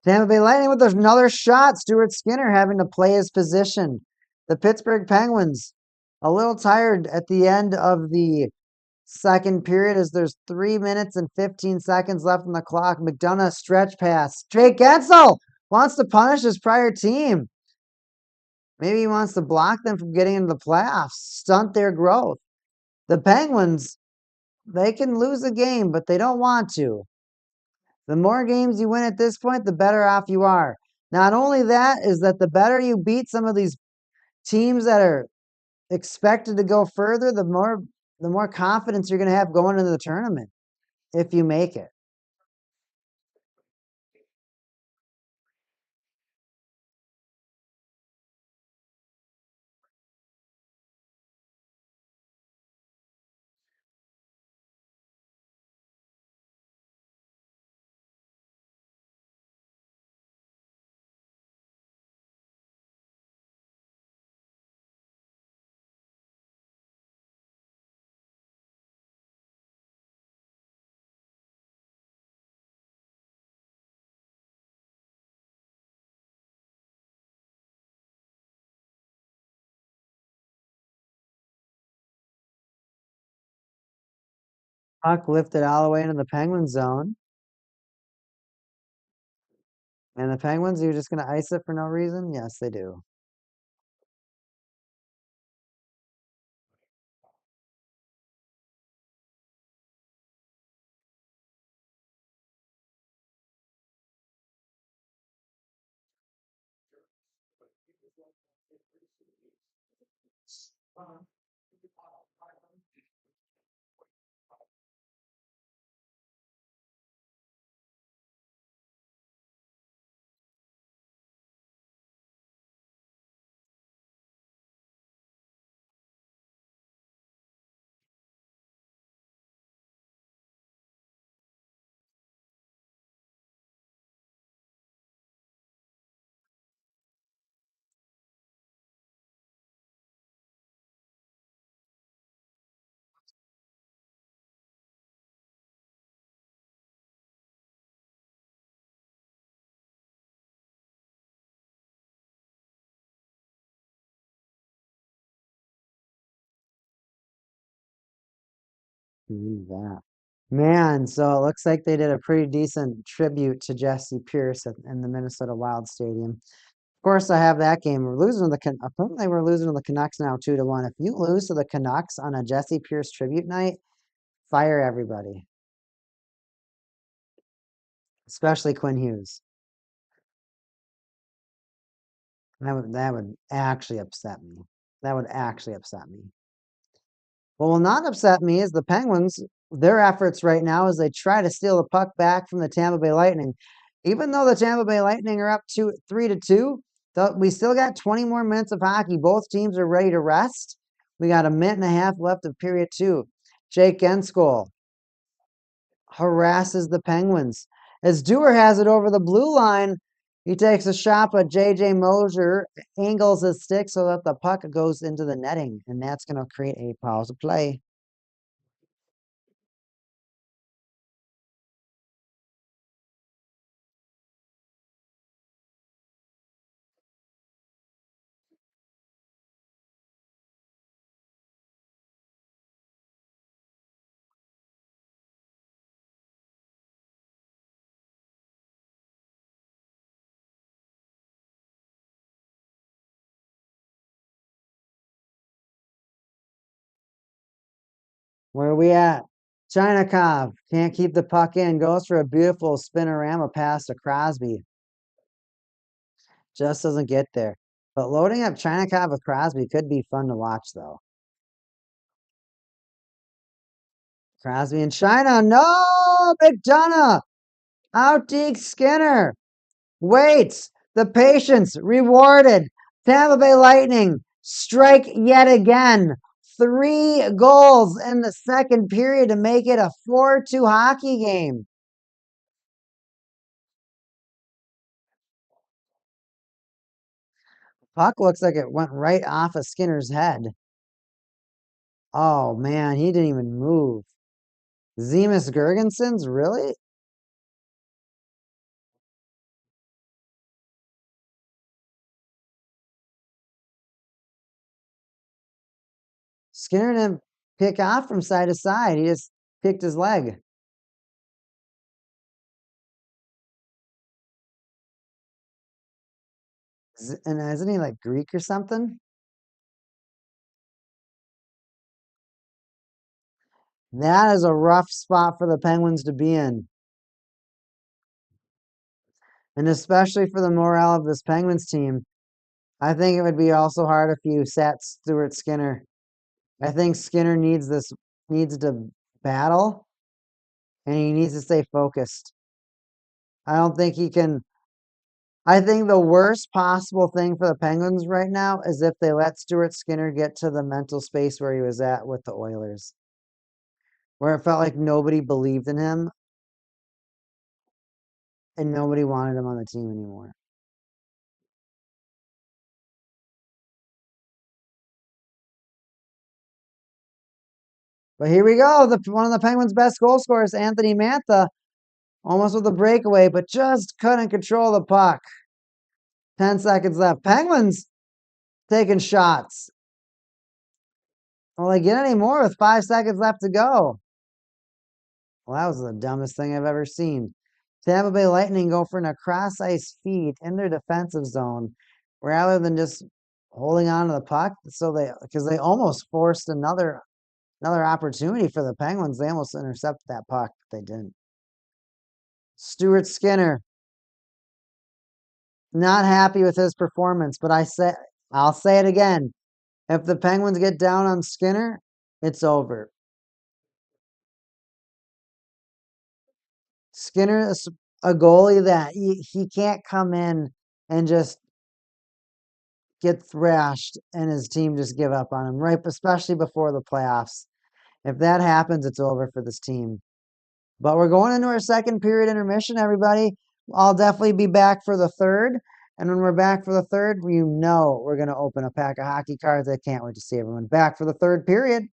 Tampa Bay Lightning with another shot. Stuart Skinner having to play his position. The Pittsburgh Penguins, a little tired at the end of the Second period as there's 3 minutes and 15 seconds left on the clock. McDonough stretch pass. Jake Gensel wants to punish his prior team. Maybe he wants to block them from getting into the playoffs, stunt their growth. The Penguins, they can lose a game, but they don't want to. The more games you win at this point, the better off you are. Not only that, is that the better you beat some of these teams that are expected to go further, the more confidence you're going to have going into the tournament if you make it. Puck lifted all the way into the Penguin zone. And the Penguins, you're just going to ice it for no reason? Yes, they do. Believe that. Man, so it looks like they did a pretty decent tribute to Jesse Pierce in the Minnesota Wild Stadium. Of course, I have that game. We're losing to the apparently we're losing to the Canucks now 2-1. If you lose to the Canucks on a Jesse Pierce tribute night, fire everybody, especially Quinn Hughes. That would actually upset me. That would actually upset me. What will not upset me is the Penguins. Their efforts right now as they try to steal the puck back from the Tampa Bay Lightning. Even though the Tampa Bay Lightning are up 3-2, we still got 20 more minutes of hockey. Both teams are ready to rest. We got a minute and a half left of period 2. Jake Genskol harasses the Penguins. As Dewar has it over the blue line, he takes a shot, but J.J. Mosier angles his stick so that the puck goes into the netting, and that's going to create a pause of play. Where are we at? Chinakov can't keep the puck in. Goes for a beautiful spinorama pass to Crosby. Just doesn't get there. But loading up Chinakov with Crosby could be fun to watch, though. Crosby and China. No! McDonough! Outdeke Skinner. Wait! The patience rewarded. Tampa Bay Lightning strike yet again. 3 goals in the second period to make it a 4-2 hockey game. Puck looks like it went right off of Skinner's head. Oh, man, he didn't even move. Zemus Gergensons, really? Skinner didn't pick off from side to side. He just picked his leg. And isn't he like Greek or something? That is a rough spot for the Penguins to be in. And especially for the morale of this Penguins team. I think it would be also hard if you sat Stuart Skinner. I think Skinner needs to battle, and he needs to stay focused. I don't think he can. I think the worst possible thing for the Penguins right now is if they let Stuart Skinner get to the mental space where he was at with the Oilers, where it felt like nobody believed in him and nobody wanted him on the team anymore. But here we go. One of the Penguins' best goal scorers, Anthony Mantha, almost with a breakaway, but just couldn't control the puck. 10 seconds left. Penguins taking shots. Will they get any more with 5 seconds left to go? Well, that was the dumbest thing I've ever seen. Tampa Bay Lightning go for a cross ice feed in their defensive zone rather than just holding on to the puck. So because they almost forced another opportunity for the Penguins. They almost intercepted that puck, but they didn't. Stuart Skinner, not happy with his performance, but I'll say it again. If the Penguins get down on Skinner, it's over. Skinner is a goalie that he can't come in and just get thrashed and his team just give up on him, right? Especially before the playoffs. If that happens, it's over for this team. But we're going into our second period intermission, everybody. I'll definitely be back for the third. And when we're back for the third, we're going to open a pack of hockey cards. I can't wait to see everyone back for the third period.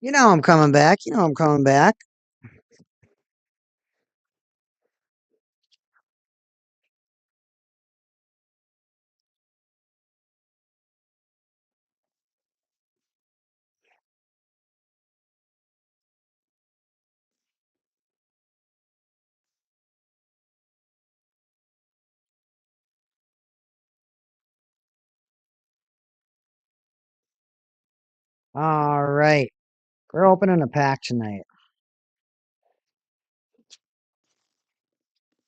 You know I'm coming back. You know I'm coming back. All right. We're opening a pack tonight.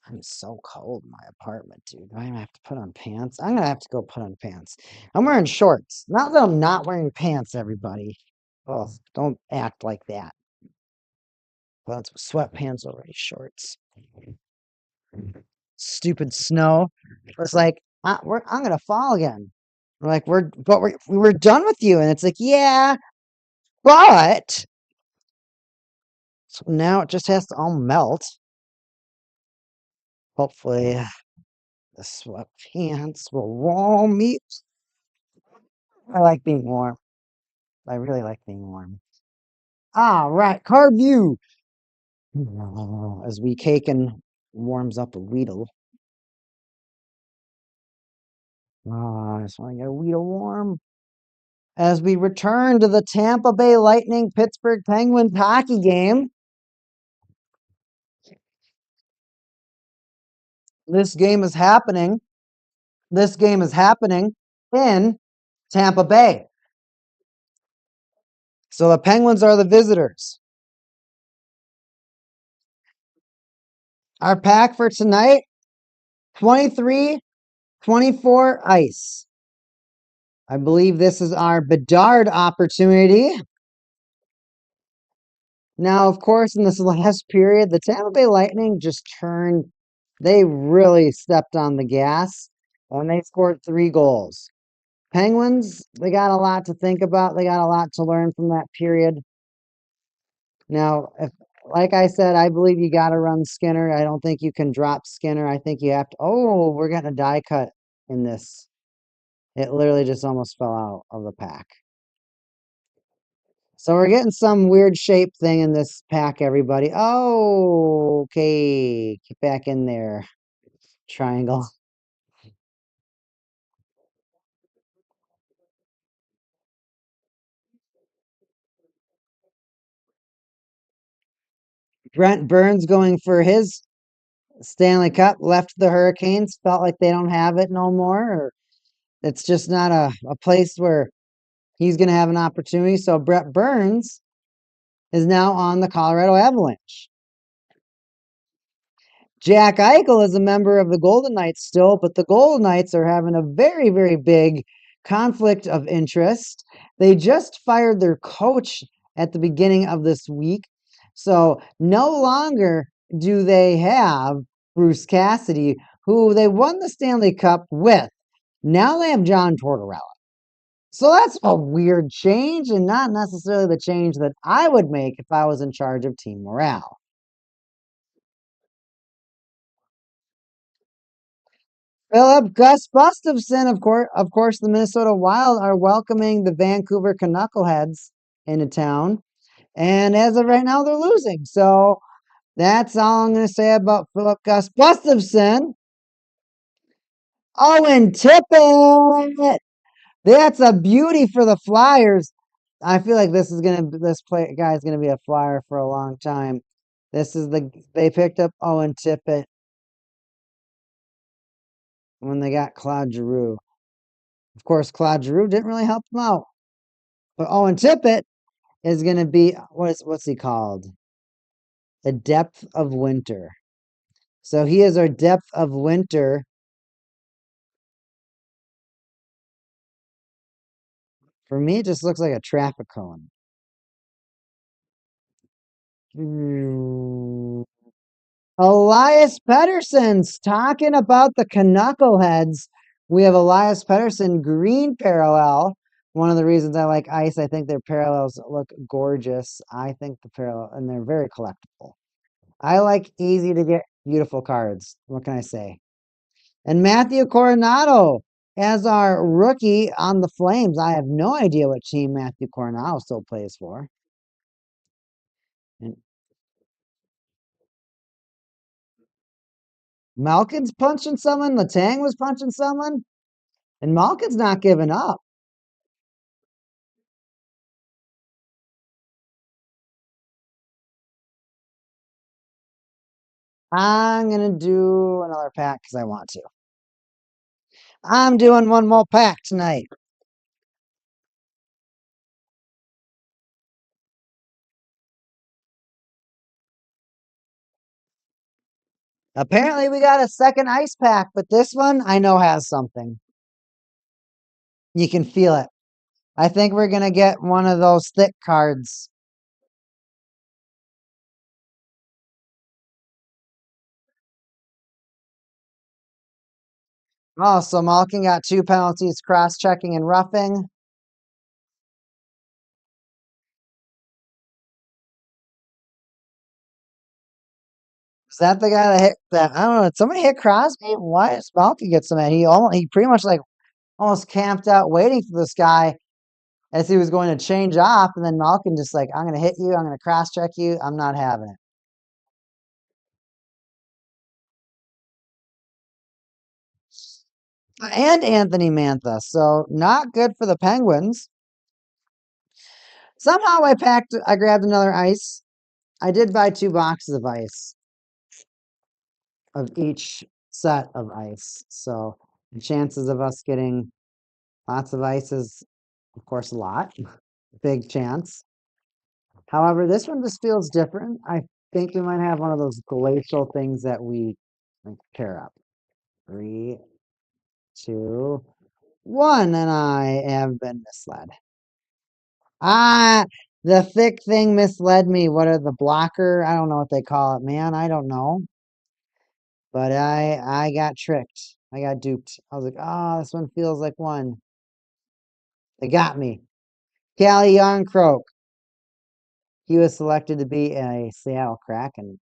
I'm so cold in my apartment, dude. I'm gonna have to put on pants. I'm gonna have to go put on pants. I'm wearing shorts. Not that I'm not wearing pants, everybody. Oh, don't act like that. Well, it's sweatpants over these shorts. Stupid snow. It's like I'm gonna fall again. We're like we're done with you, and it's like yeah, but so now it just has to all melt. Hopefully, the sweatpants will warm me. I like being warm. I really like being warm. All right, card view. As we cake and warms up a Weedle. I just want to get a Weedle warm. As we return to the Tampa Bay Lightning Pittsburgh Penguins hockey game. This game is happening. This game is happening in Tampa Bay. So the Penguins are the visitors. Our pack for tonight 23-24 ice. I believe this is our Bedard opportunity. Now, of course, in this last period, the Tampa Bay Lightning just turned, they really stepped on the gas and they scored 3 goals. Penguins, they got a lot to think about. They got a lot to learn from that period. Now, like I said, I believe you got to run Skinner. I don't think you can drop Skinner. I think you have to. Oh, we're getting a die cut in this. It literally just almost fell out of the pack. So we're getting some weird shape thing in this pack, everybody. Oh, okay. Get back in there. Triangle. Brent Burns going for his Stanley Cup, left the Hurricanes, felt like they don't have it no more. Or it's just not a place where he's going to have an opportunity. So Brett Burns is now on the Colorado Avalanche. Jack Eichel is a member of the Golden Knights still, but the Golden Knights are having a very, very big conflict of interest. They just fired their coach at the beginning of this week. So no longer do they have Bruce Cassidy, who they won the Stanley Cup with. Now they have John Tortorella. So that's a weird change and not necessarily the change that I would make if I was in charge of team morale. Philip Gus Gustafson, of course, the Minnesota Wild are welcoming the Vancouver Canuckleheads into town. And as of right now, they're losing. So that's all I'm going to say about Philip Gus Gustafson. Owen Tippett. That's a beauty for the Flyers. I feel like this guy is gonna be a Flyer for a long time. They picked up Owen Tippett when they got Claude Giroux. Of course, Claude Giroux didn't really help them out. But Owen Tippett is gonna be what's he called? The depth of winter. So he is our depth of winter. For me, it just looks like a traffic cone. Elias Pettersson's talking about the Knuckleheads. We have Elias Pettersson green parallel. One of the reasons I like ice, I think their parallels look gorgeous. I think the parallel, and they're very collectible. I like easy to get beautiful cards. What can I say? And Matthew Coronado as our rookie on the Flames. I have no idea what team Matthew Coronado still plays for. And Malkin's punching someone. Letang was punching someone. And Malkin's not giving up. I'm going to do another pack because I want to. I'm doing one more pack tonight. Apparently, we got a second ice pack, but this one I know has something. You can feel it. I think we're going to get one of those thick cards. Oh, so Malkin got 2 penalties, cross-checking and roughing. Is that the guy that hit that? I don't know. Did somebody hit Crosby? Why does Malkin get so mad? He pretty much like almost camped out waiting for this guy as he was going to change off, and then Malkin just like, I'm going to hit you. I'm going to cross-check you. I'm not having it. And Anthony Mantha. So not good for the Penguins. Somehow I grabbed another ice. I did buy 2 boxes of ice of each set of ice. So the chances of us getting lots of ice is, of course, a lot. Big chance. However, this one just feels different. I think we might have one of those glacial things that we tear up. 3, 2, 1, and I have been misled. Ah, the thick thing misled me. What are the blocker? I don't know what they call it, man. I don't know. But I got tricked. I got duped. I was like, oh, this one feels like one. They got me. Calle Yarncroke. He was selected to be a Seattle Kraken.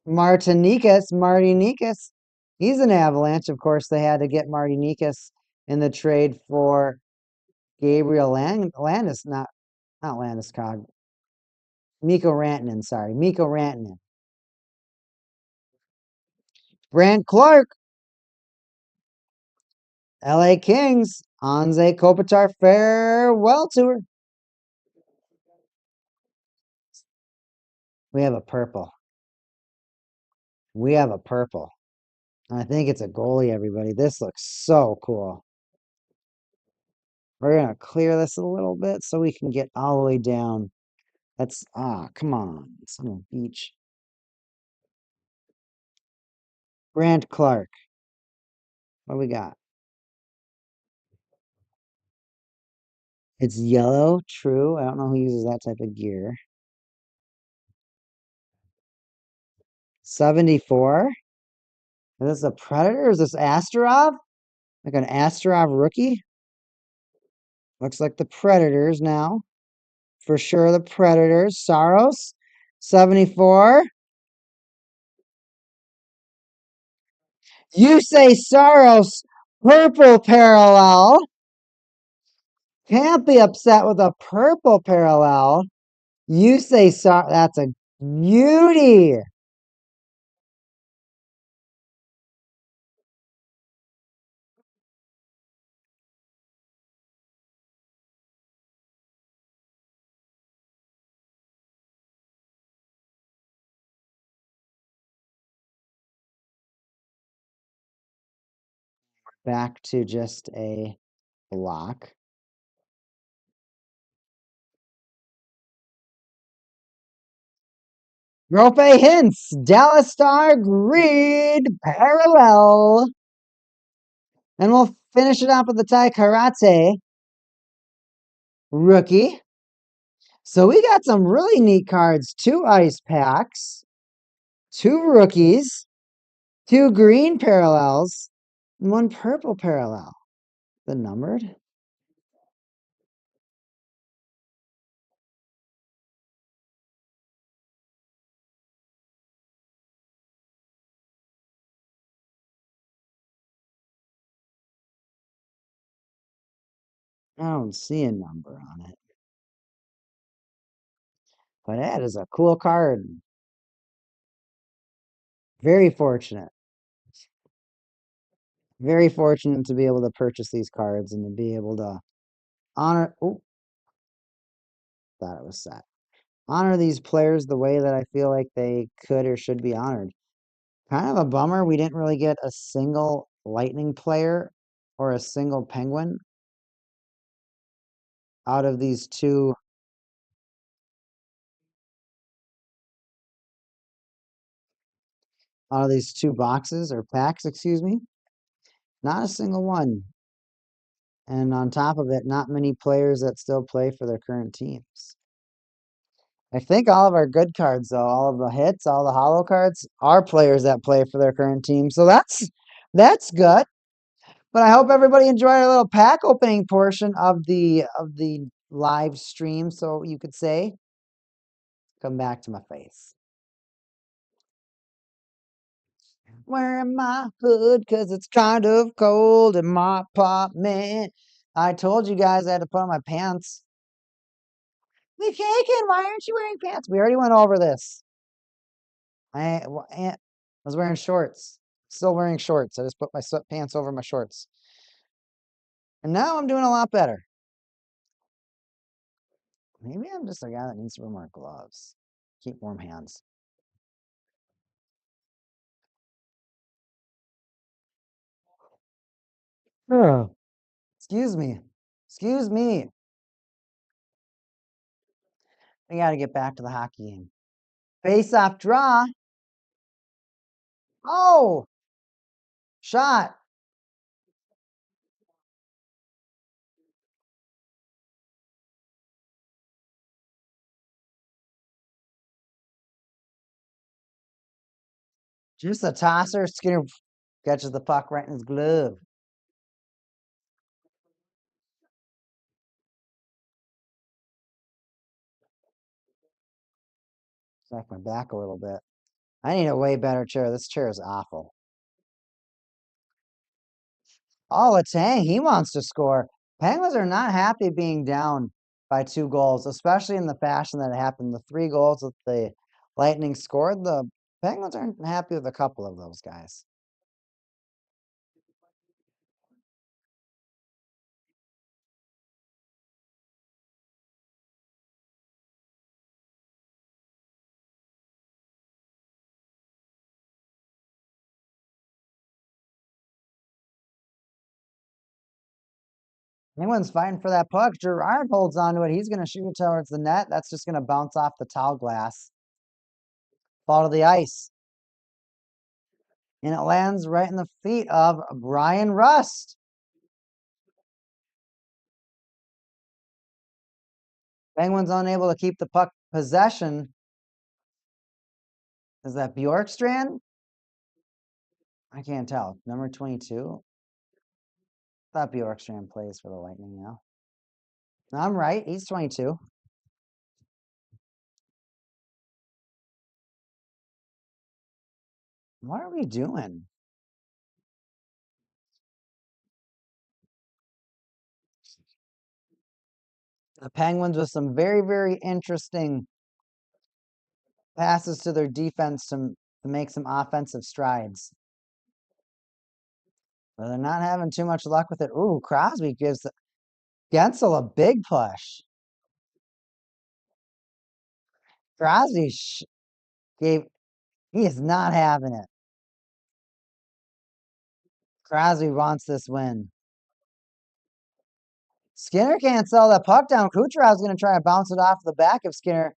Marty Nikas. He's an Avalanche. Of course, they had to get Marty Nikas in the trade for Gabriel Landis, not Landeskog. Mikko Rantanen, sorry. Mikko Rantanen. Brant Clark. LA Kings. Anze Kopitar farewell tour. We have a purple. We have a purple. I think it's a goalie, everybody. This looks so cool. We're going to clear this a little bit so we can get all the way down. That's, come on. It's on the beach. Brant Clark. What do we got? It's yellow, true. I don't know who uses that type of gear. 74. Is this a Predator? Is this Astarov? Like an Astarov rookie? Looks like the Predators now. For sure, the Predators. Saros, 74. You say Saros, purple parallel. Can't be upset with a purple parallel. You say that's a beauty. Back to just a block. Rope Hints, Dallas Star Grid Parallel. And we'll finish it up with the Tai Karate rookie. So we got some really neat cards. 2 ice packs, 2 rookies, 2 green parallels, and 1 purple parallel. The numbered? I don't see a number on it. But that is a cool card. Very fortunate. Very fortunate to be able to purchase these cards and to be able to honor. Oh, thought it was set. Honor these players the way that I feel like they could or should be honored. Kind of a bummer we didn't really get a single Lightning player or a single Penguin out of these two boxes or packs, excuse me. Not a single one. And on top of it, not many players that still play for their current teams. I think all of our good cards, though, all of the hits, all the hollow cards, are players that play for their current team. So that's good. But I hope everybody enjoyed our little pack opening portion of the live stream. So you could say, come back to my face. Wearing my hood because it's kind of cold in my apartment. I told you guys I had to put on my pants. Leaf Aiken, why aren't you wearing pants? We already went over this. I was wearing shorts. Still wearing shorts. I just put my sweatpants over my shorts. And now I'm doing a lot better. Maybe I'm just a guy that needs to wear more gloves. Keep warm hands. Oh. Excuse me. Excuse me. I got to get back to the hockey game. Face off draw. Oh, shot. Just a tosser. Skinner catches the puck right in his glove. Back my back a little bit. I need a way better chair. This chair is awful. Oh, Letang, he wants to score. Penguins are not happy being down by 2 goals, especially in the fashion that it happened. The 3 goals that the Lightning scored, the Penguins aren't happy with a couple of those guys. Penguins fighting for that puck. Gerard holds on to it. He's going to shoot it towards the net. That's just going to bounce off the towel glass. Fall to the ice. And it lands right in the feet of Brian Rust. Penguins unable to keep the puck possession. Is that Bjorkstrand? I can't tell. Number 22. I thought Bjorkstrand plays for the Lightning now. I'm right. He's 22. What are we doing? The Penguins with some very, very interesting passes to their defense to make some offensive strides. But they're not having too much luck with it. Ooh, Crosby gives Gensel a big push. Crosby he is not having it. Crosby wants this win. Skinner can't sell that puck down. Kucherov's going to try to bounce it off the back of Skinner,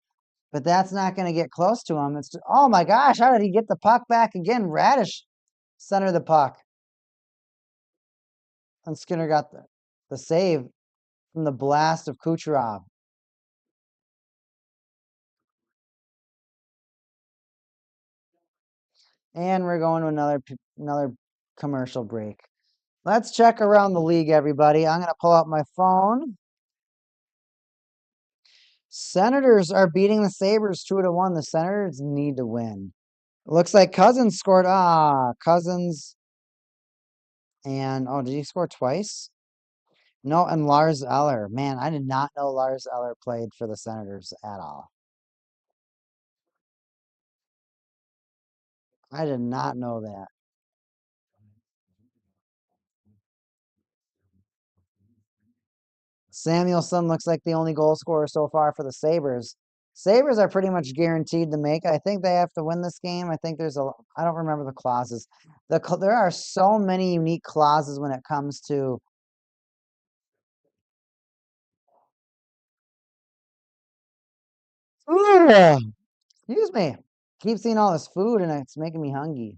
but that's not going to get close to him. It's just, oh my gosh, how did he get the puck back again? Radish centered the puck. And Skinner got the save from the blast of Kucherov. And we're going to another commercial break. Let's check around the league, everybody. I'm going to pull out my phone. Senators are beating the Sabres 2-1. The Senators need to win. Looks like Cousins scored. Cousins. And, did he score twice? No, and Lars Eller. Man, I did not know Lars Eller played for the Senators at all. I did not know that. Samuelson looks like the only goal scorer so far for the Sabres. Sabres are pretty much guaranteed to make. I think they have to win this game. I think there's a. I don't remember the clauses. There are so many unique clauses when it comes to. Ugh, excuse me. Keep seeing all this food and it's making me hungry.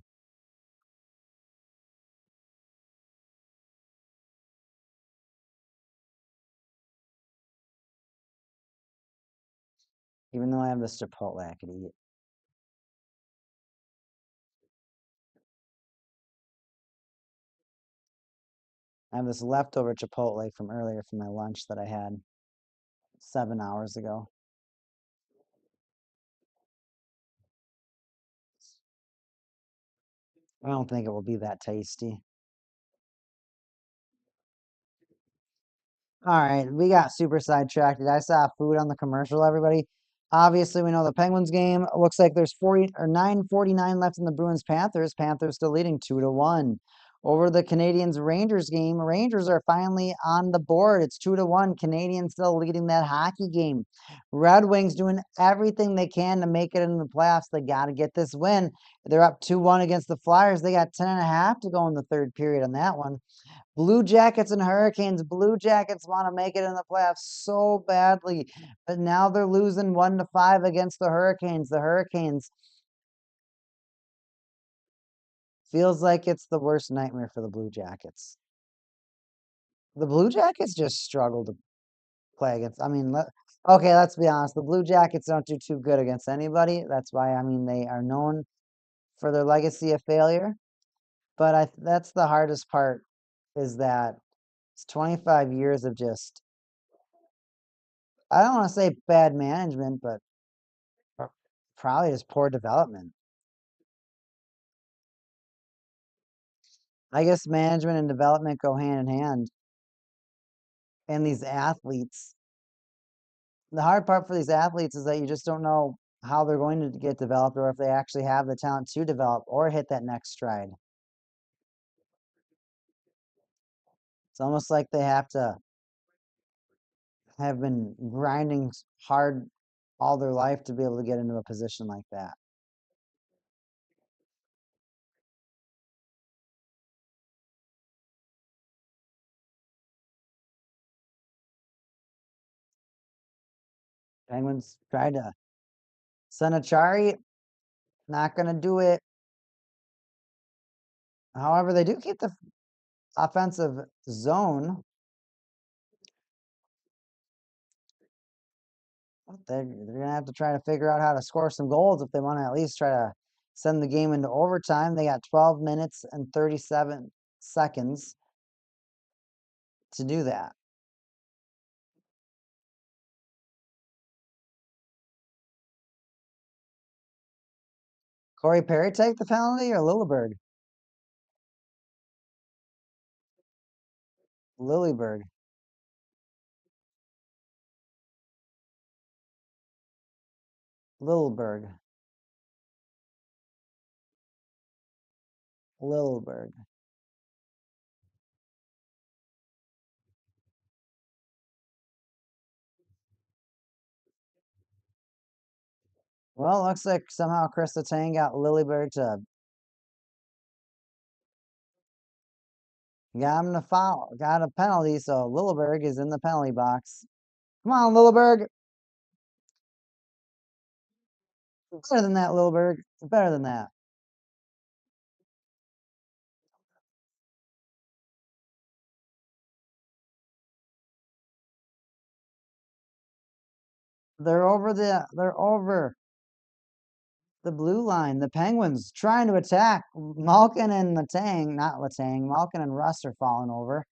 Even though I have this Chipotle I could eat. I have this leftover Chipotle from earlier from my lunch that I had 7 hours ago. I don't think it will be that tasty. All right, we got super sidetracked. I saw food on the commercial, everybody. Obviously, we know the Penguins game. Looks like there's 40 or 9:49 left in the Bruins Panthers. Panthers still leading 2-1. Over the Canadians Rangers game, Rangers are finally on the board. It's 2-1. Canadians still leading that hockey game. Red Wings doing everything they can to make it in the playoffs. They got to get this win. They're up 2-1 against the Flyers. They got 10 and a half to go in the third period on that one. Blue Jackets and Hurricanes. Blue Jackets want to make it in the playoffs so badly, but now they're losing 1-5 against the Hurricanes. The Hurricanes feels like it's the worst nightmare for the Blue Jackets. The Blue Jackets just struggle to play against. I mean, okay, let's be honest. The Blue Jackets don't do too good against anybody. That's why, I mean, they are known for their legacy of failure. But that's the hardest part is that it's 25 years of just, I don't want to say bad management, but probably just poor development. I guess management and development go hand in hand. And these athletes, the hard part for these athletes is that you just don't know how they're going to get developed or if they actually have the talent to develop or hit that next stride. It's almost like they have to have been grinding hard all their life to be able to get into a position like that. Penguins tried to send Achari, not going to do it. However, they do keep the offensive zone. They're going to have to try to figure out how to score some goals if they want to at least try to send the game into overtime. They got 12 minutes and 37 seconds to do that. Corey Perry take the penalty or Lilleberg? Lilleberg. Lilleberg. Lilleberg. Well, looks like somehow Chris Letang got Lilleberg to got him to foul, got a penalty, so Lilleberg is in the penalty box. Come on, Lilleberg. Better than that, Lilleberg. Better than that. They're over the blue line. The Penguins trying to attack. Malkin and Letang, not Letang, Malkin and Russ are falling over.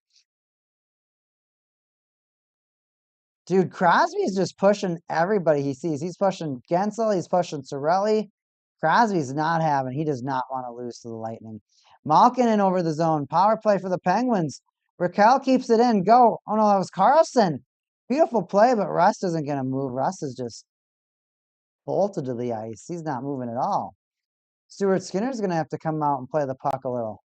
Dude, Crosby's just pushing everybody he sees. He's pushing Gensel. He's pushing Sorelli. Crosby's not having. He does not want to lose to the Lightning. Malkin in over the zone. Power play for the Penguins. Raquel keeps it in. Go. Oh no, that was Carlson. Beautiful play, but Russ isn't going to move. Russ is just bolted to the ice. He's not moving at all. Stuart Skinner's going to have to come out and play the puck a little.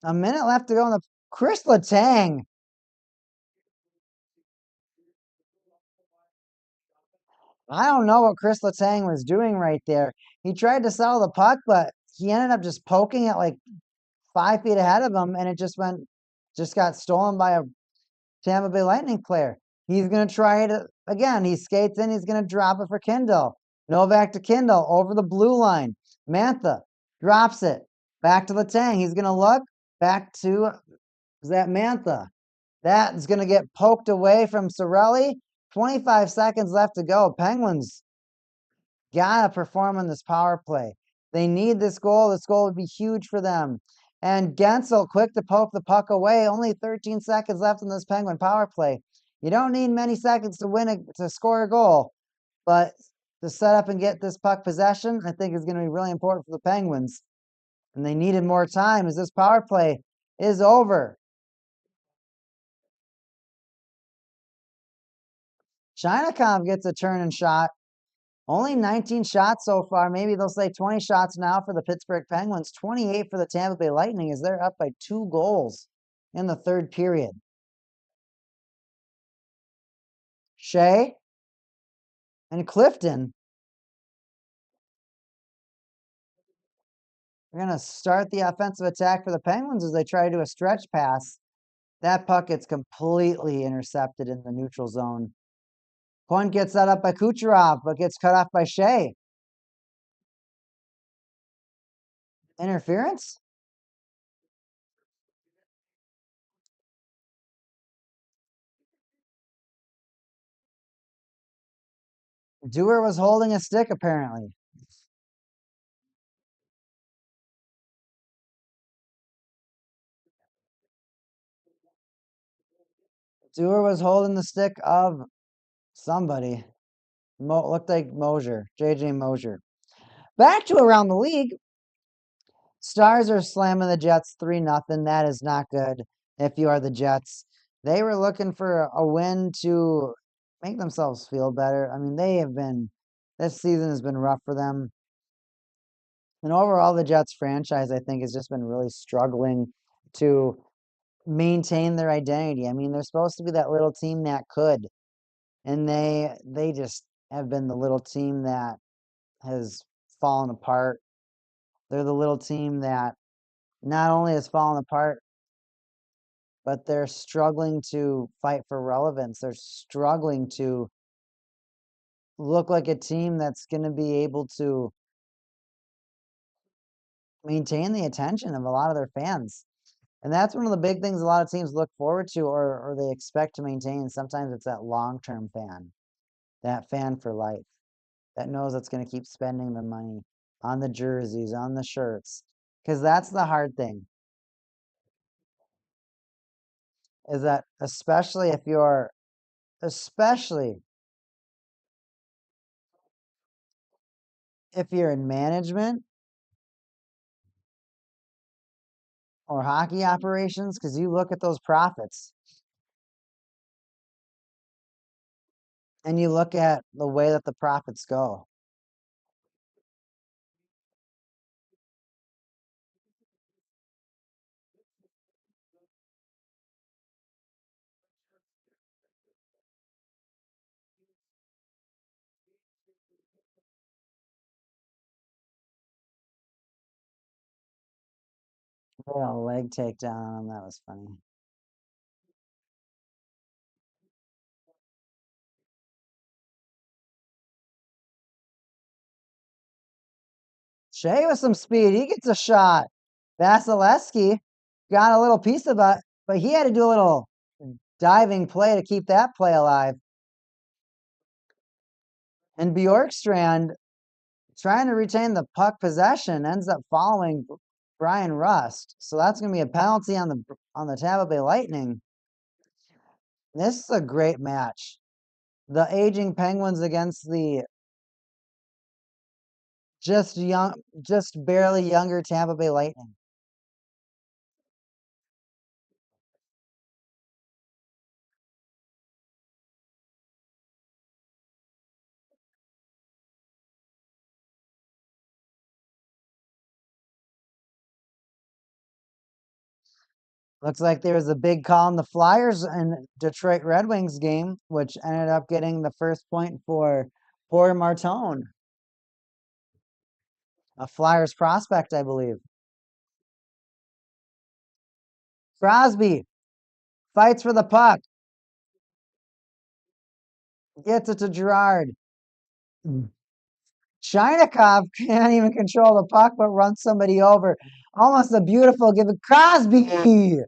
A minute left to go in the Chris Letang. I don't know what Chris Letang was doing right there. He tried to settle the puck, but he ended up just poking it like 5 feet ahead of him, and it just got stolen by a Tampa Bay Lightning player. He's going to try it again. He skates in. He's going to drop it for Kindle. Novak to Kindle over the blue line. Mantha drops it back to Letang. He's going to look back to that Mantha. That is going to get poked away from Sorelli. 25 seconds left to go. Penguins got to perform on this power play. They need this goal. This goal would be huge for them. And Gensel, quick to poke the puck away. Only 13 seconds left in this Penguin power play. You don't need many seconds to score a goal, but to set up and get this puck possession, I think is going to be really important for the Penguins. And they needed more time as this power play is over. Chinakov gets a turn and shot. Only 19 shots so far. Maybe they'll say 20 shots now for the Pittsburgh Penguins, 28 for the Tampa Bay Lightning as they're up by 2 goals in the third period. Shea and Clifton are going to start the offensive attack for the Penguins as they try to do a stretch pass. That puck gets completely intercepted in the neutral zone. Point gets set up by Kucherov, but gets cut off by Shea. Interference? Dewar was holding a stick, apparently. Dewar was holding the stick of somebody. Looked like Mosier, JJ Mosier. Back to around the league. Stars are slamming the Jets 3-0. That is not good if you are the Jets. They were looking for a win to make themselves feel better. I mean, this season has been rough for them. And overall, the Jets franchise, I think, has just been really struggling to maintain their identity. I mean, they're supposed to be that little team that could. And they just have been the little team that has fallen apart. They're the little team that not only has fallen apart, but they're struggling to fight for relevance. They're struggling to look like a team that's going to be able to maintain the attention of a lot of their fans. And that's one of the big things a lot of teams look forward to or they expect to maintain. Sometimes it's that long-term fan, that fan for life, that knows it's going to keep spending the money on the jerseys, on the shirts. Because that's the hard thing. Is that especially if you're in management or hockey operations, because you look at those profits and you look at the way that the profits go. A leg takedown on him. That was funny. Shea with some speed. He gets a shot. Vasilevsky got a little piece of it, but he had to do a little diving play to keep that play alive. And Bjorkstrand, trying to retain the puck possession, ends up following Brian Rust. So that's going to be a penalty on the Tampa Bay Lightning. This is a great match. The aging Penguins against the just barely younger Tampa Bay Lightning. Looks like there was a big call in the Flyers and Detroit Red Wings game, which ended up getting the first point for poor Martone, a Flyers prospect, I believe. Crosby fights for the puck, gets it to Girard. Chinikov can't even control the puck, but runs somebody over. Almost a beautiful give. Crosby!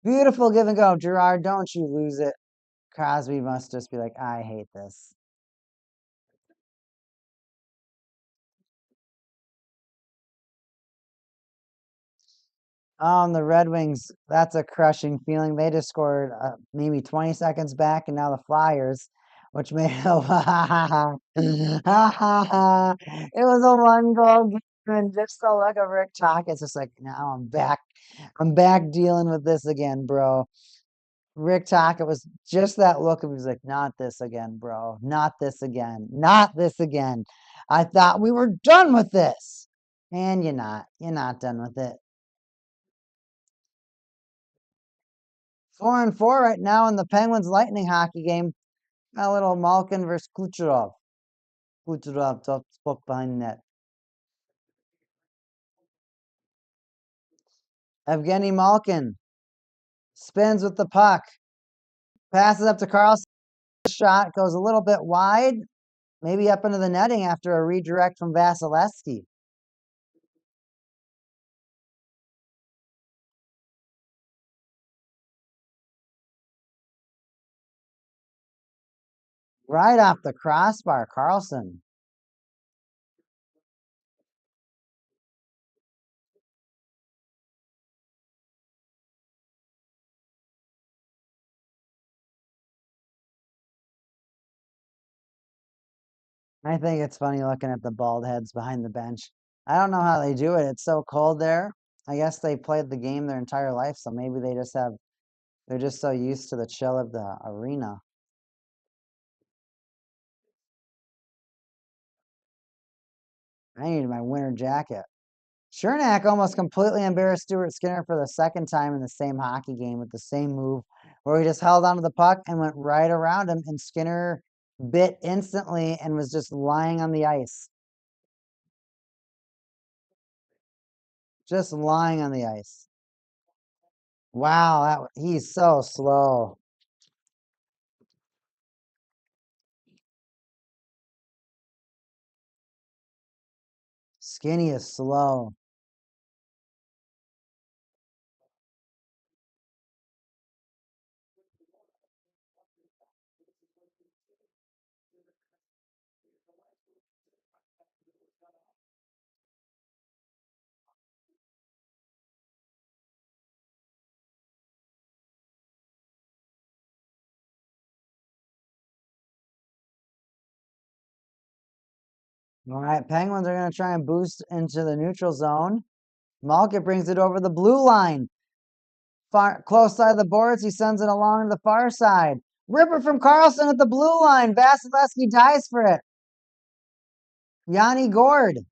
Beautiful give and go. Girard, don't you lose it. Crosby must just be like, I hate this. The Red Wings, that's a crushing feeling. They just scored maybe 20 seconds back, and now the Flyers, which made it was a one-goal game, and just the look of Rick Talk, it's just like, now I'm back. I'm back dealing with this again, bro. Rick Talk, it was just that look of, he was like, not this again, bro. Not this again. Not this again. I thought we were done with this. And you're not. You're not done with it. 4-4 right now in the Penguins Lightning hockey game. A little Malkin versus Kucherov. Kucherov top spoke behind net. Evgeny Malkin spins with the puck. Passes up to Carlson. Shot goes a little bit wide. Maybe up into the netting after a redirect from Vasilevsky. Right off the crossbar, Carlson. I think it's funny looking at the bald heads behind the bench. I don't know how they do it. It's so cold there. I guess they played the game their entire life, so maybe they're just so used to the chill of the arena. I need my winter jacket. Chernak almost completely embarrassed Stuart Skinner for the second time in the same hockey game with the same move, where he just held onto the puck and went right around him, and Skinner bit instantly and was just lying on the ice. Just lying on the ice. Wow, he's so slow. Skinny is slow. All right, Penguins are going to try and boost into the neutral zone. Malkin brings it over the blue line. Far close side of the boards, he sends it along to the far side. Ripper from Carlson at the blue line. Vasilevsky dies for it. Yanni Gord, of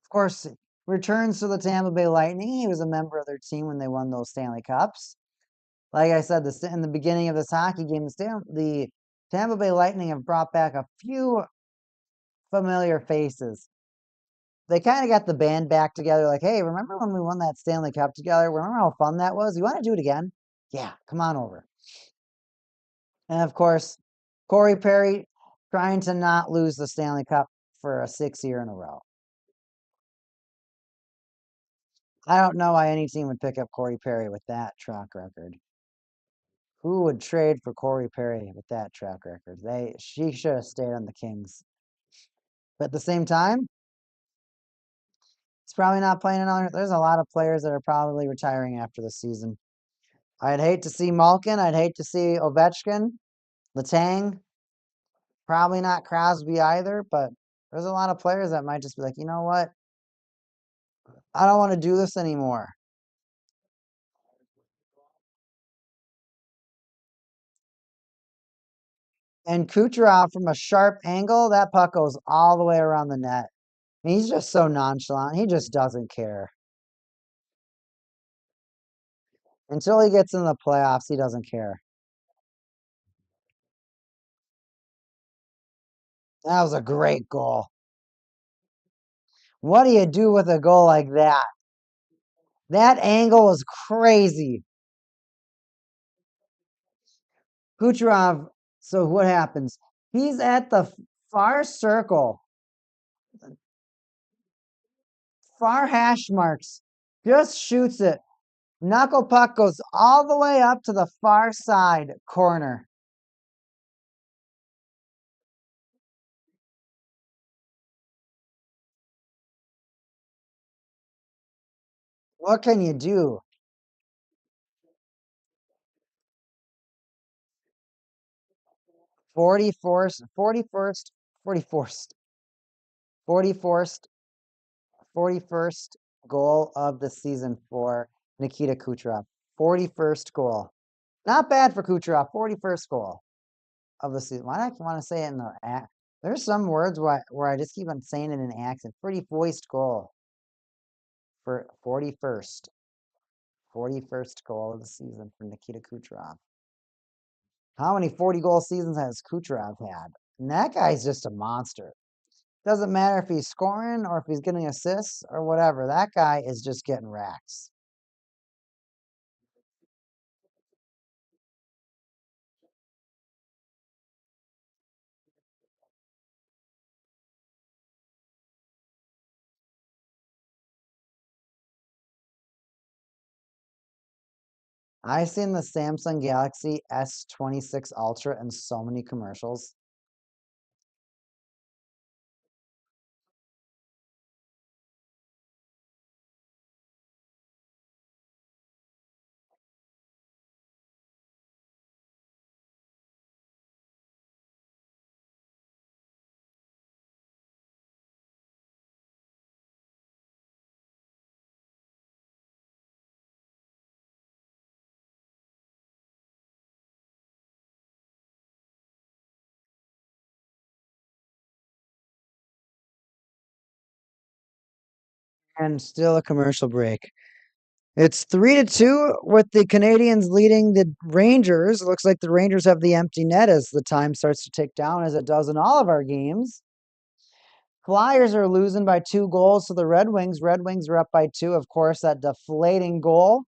course, returns to the Tampa Bay Lightning. He was a member of their team when they won those Stanley Cups. Like I said, in the beginning of this hockey game, the Tampa Bay Lightning have brought back a few familiar faces. They kind of got the band back together, like, hey, remember when we won that Stanley Cup together? Remember how fun that was? You want to do it again? Yeah, come on over. And of course, Corey Perry trying to not lose the Stanley Cup for a 6th year in a row. I don't know why any team would pick up Corey Perry with that track record. Who would trade for Corey Perry with that track record? She should have stayed on the Kings. But at the same time, it's probably not playing another. There's a lot of players that are probably retiring after the season. I'd hate to see Malkin. I'd hate to see Ovechkin, Letang. Probably not Crosby either, but there's a lot of players that might just be like, you know what? I don't want to do this anymore. And Kucherov from a sharp angle, that puck goes all the way around the net. And he's just so nonchalant. He just doesn't care. Until he gets in the playoffs, he doesn't care. That was a great goal. What do you do with a goal like that? That angle was crazy. Kucherov, so what happens? He's at the far circle, far hash marks, just shoots it. Knuckle puck goes all the way up to the far side corner. What can you do? 41st, 41st, 41st, 41st, 41st goal of the season for Nikita Kucherov. 41st goal. Not bad for Kucherov. 41st goal of the season. Why do I want to say it in the act? There's some words where I just keep on saying it in an accent. Pretty voiced goal for 41st. 41st goal of the season for Nikita Kucherov. How many 40-goal seasons has Kucherov had? And that guy's just a monster. Doesn't matter if he's scoring or if he's getting assists or whatever. That guy is just getting racks. I've seen the Samsung Galaxy S26 Ultra in so many commercials. And still a commercial break. It's 3-2 with the Canadians leading the Rangers. Looks like the Rangers have the empty net as the time starts to tick down, as it does in all of our games. Flyers are losing by 2 goals to the Red Wings. Red Wings are up by 2. Of course, that deflating goal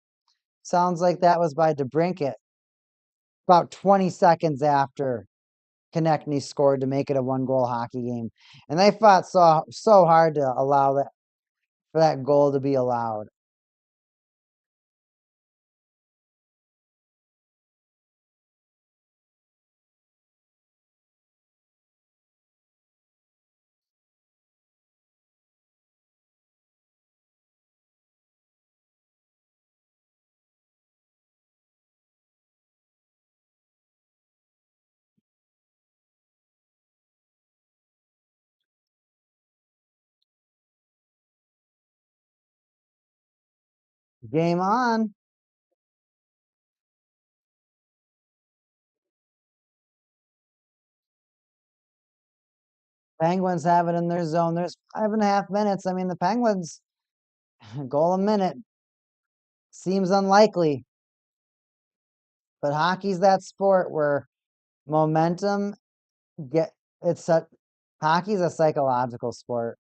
sounds like that was by DeBrincat about 20 seconds after Konechny scored to make it a 1-goal hockey game. And they fought so hard to allow that for that goal to be allowed. Game on. Penguins have it in their zone. There's 5.5 minutes. I mean, the Penguins, goal a minute seems unlikely, but hockey's that sport where momentum get it's a hockey's a psychological sport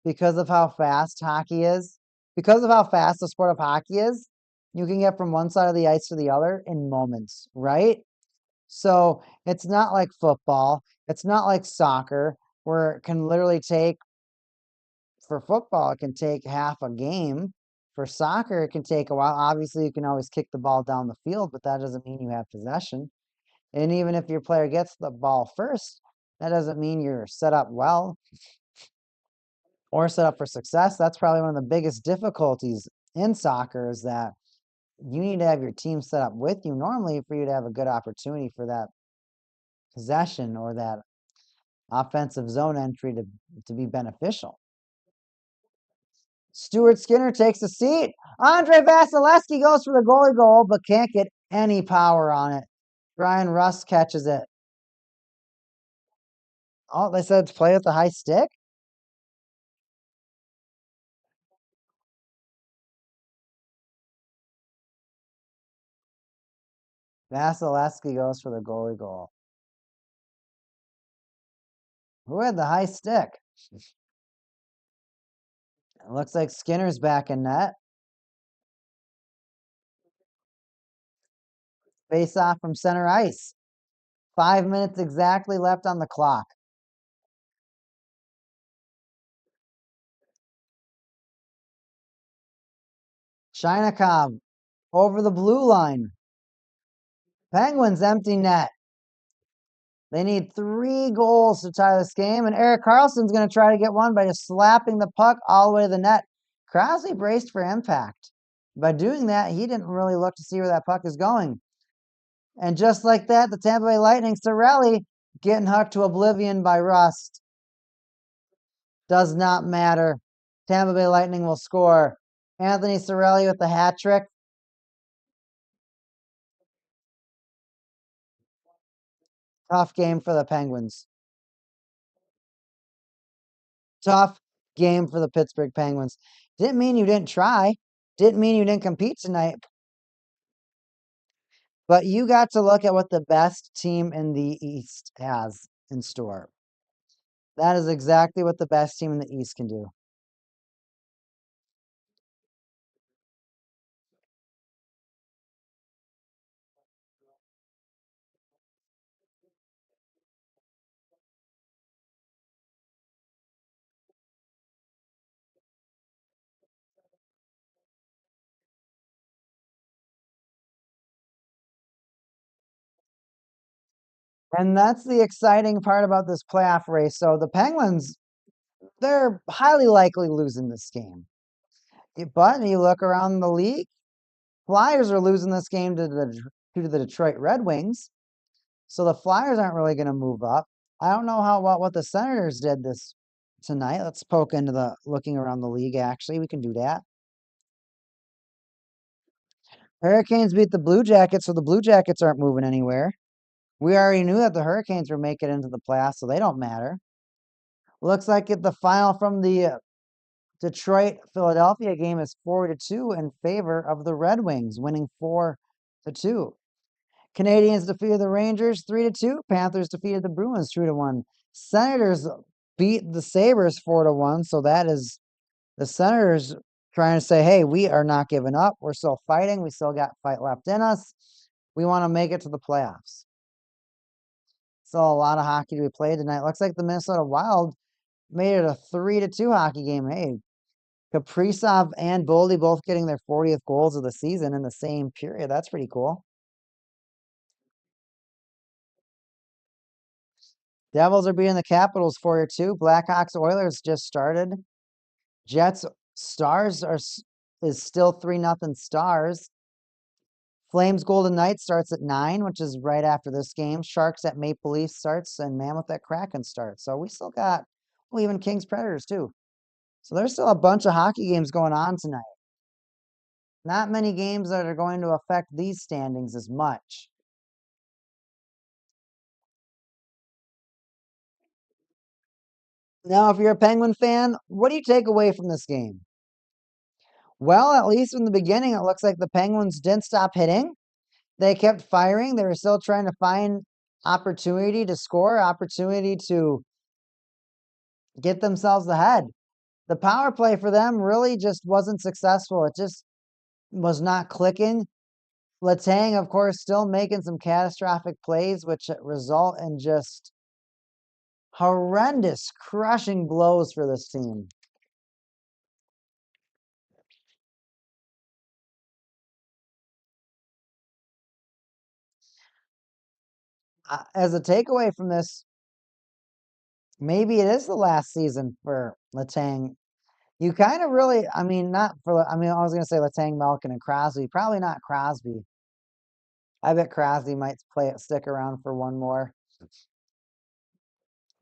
because of how fast hockey is. Because of how fast the sport of hockey is, you can get from one side of the ice to the other in moments, right? So it's not like football. It's not like soccer where it can literally take, for football, it can take half a game. For soccer, it can take a while. Obviously, you can always kick the ball down the field, but that doesn't mean you have possession. And even if your player gets the ball first, that doesn't mean you're set up well or set up for success. That's probably one of the biggest difficulties in soccer is that you need to have your team set up with you normally for you to have a good opportunity for that possession or that offensive zone entry to be beneficial. Stuart Skinner takes a seat. Andre Vasilevsky goes for the goalie goal, but can't get any power on it. Brian Rust catches it. Oh, they said to play with the high stick? Vasilevsky goes for the goalie goal. Who had the high stick? It looks like Skinner's back in net. Face off from center ice. 5 minutes exactly left on the clock. Chinakhov over the blue line. Penguins empty net. They need 3 goals to tie this game, and Erik Karlsson's going to try to get one by just slapping the puck all the way to the net. Crosby braced for impact. By doing that, he didn't really look to see where that puck is going. And just like that, the Tampa Bay Lightning, Cirelli, getting hooked to oblivion by Rust. Does not matter. Tampa Bay Lightning will score. Anthony Cirelli with the hat trick. Tough game for the Penguins. Tough game for the Pittsburgh Penguins. Didn't mean you didn't try. Didn't mean you didn't compete tonight. But you got to look at what the best team in the East has in store. That is exactly what the best team in the East can do. And that's the exciting part about this playoff race. So the Penguins, they're highly likely losing this game. But you look around the league, Flyers are losing this game to the Detroit Red Wings. So the Flyers aren't really going to move up. I don't know what the Senators did this tonight. Let's poke into the looking around the league, actually. We can do that. Hurricanes beat the Blue Jackets, so the Blue Jackets aren't moving anywhere. We already knew that the Hurricanes were making it into the playoffs, so they don't matter. Looks like the final from the Detroit Philadelphia game is 4-2 in favor of the Red Wings, winning 4-2. Canadians defeated the Rangers 3-2. Panthers defeated the Bruins 2-1. Senators beat the Sabres 4-1. So that is the Senators trying to say, hey, we are not giving up. We're still fighting. We still got fight left in us. We want to make it to the playoffs. So a lot of hockey to be played tonight. Looks like the Minnesota Wild made it a 3-2 hockey game. Hey, Kaprizov and Boldy both getting their 40th goals of the season in the same period. That's pretty cool. Devils are beating the Capitals 4-2. Blackhawks Oilers just started. Jets Stars is still 3-0 Stars. Flames Golden Knights starts at 9, which is right after this game. Sharks at Maple Leafs starts, and Mammoth at Kraken starts. So we still got, well, even Kings Predators too. So there's still a bunch of hockey games going on tonight. Not many games that are going to affect these standings as much. Now, if you're a Penguin fan, what do you take away from this game? Well, at least in the beginning, it looks like the Penguins didn't stop hitting. They kept firing. They were still trying to find opportunity to score, opportunity to get themselves ahead. The power play for them really just wasn't successful. It just was not clicking. Letang, of course, still making some catastrophic plays, which result in just horrendous, crushing blows for this team. As a takeaway from this, maybe it is the last season for Letang. You kind of really, I mean, not for, I mean, I was going to say Letang, Malkin, and Crosby. Probably not Crosby. I bet Crosby might stick around for one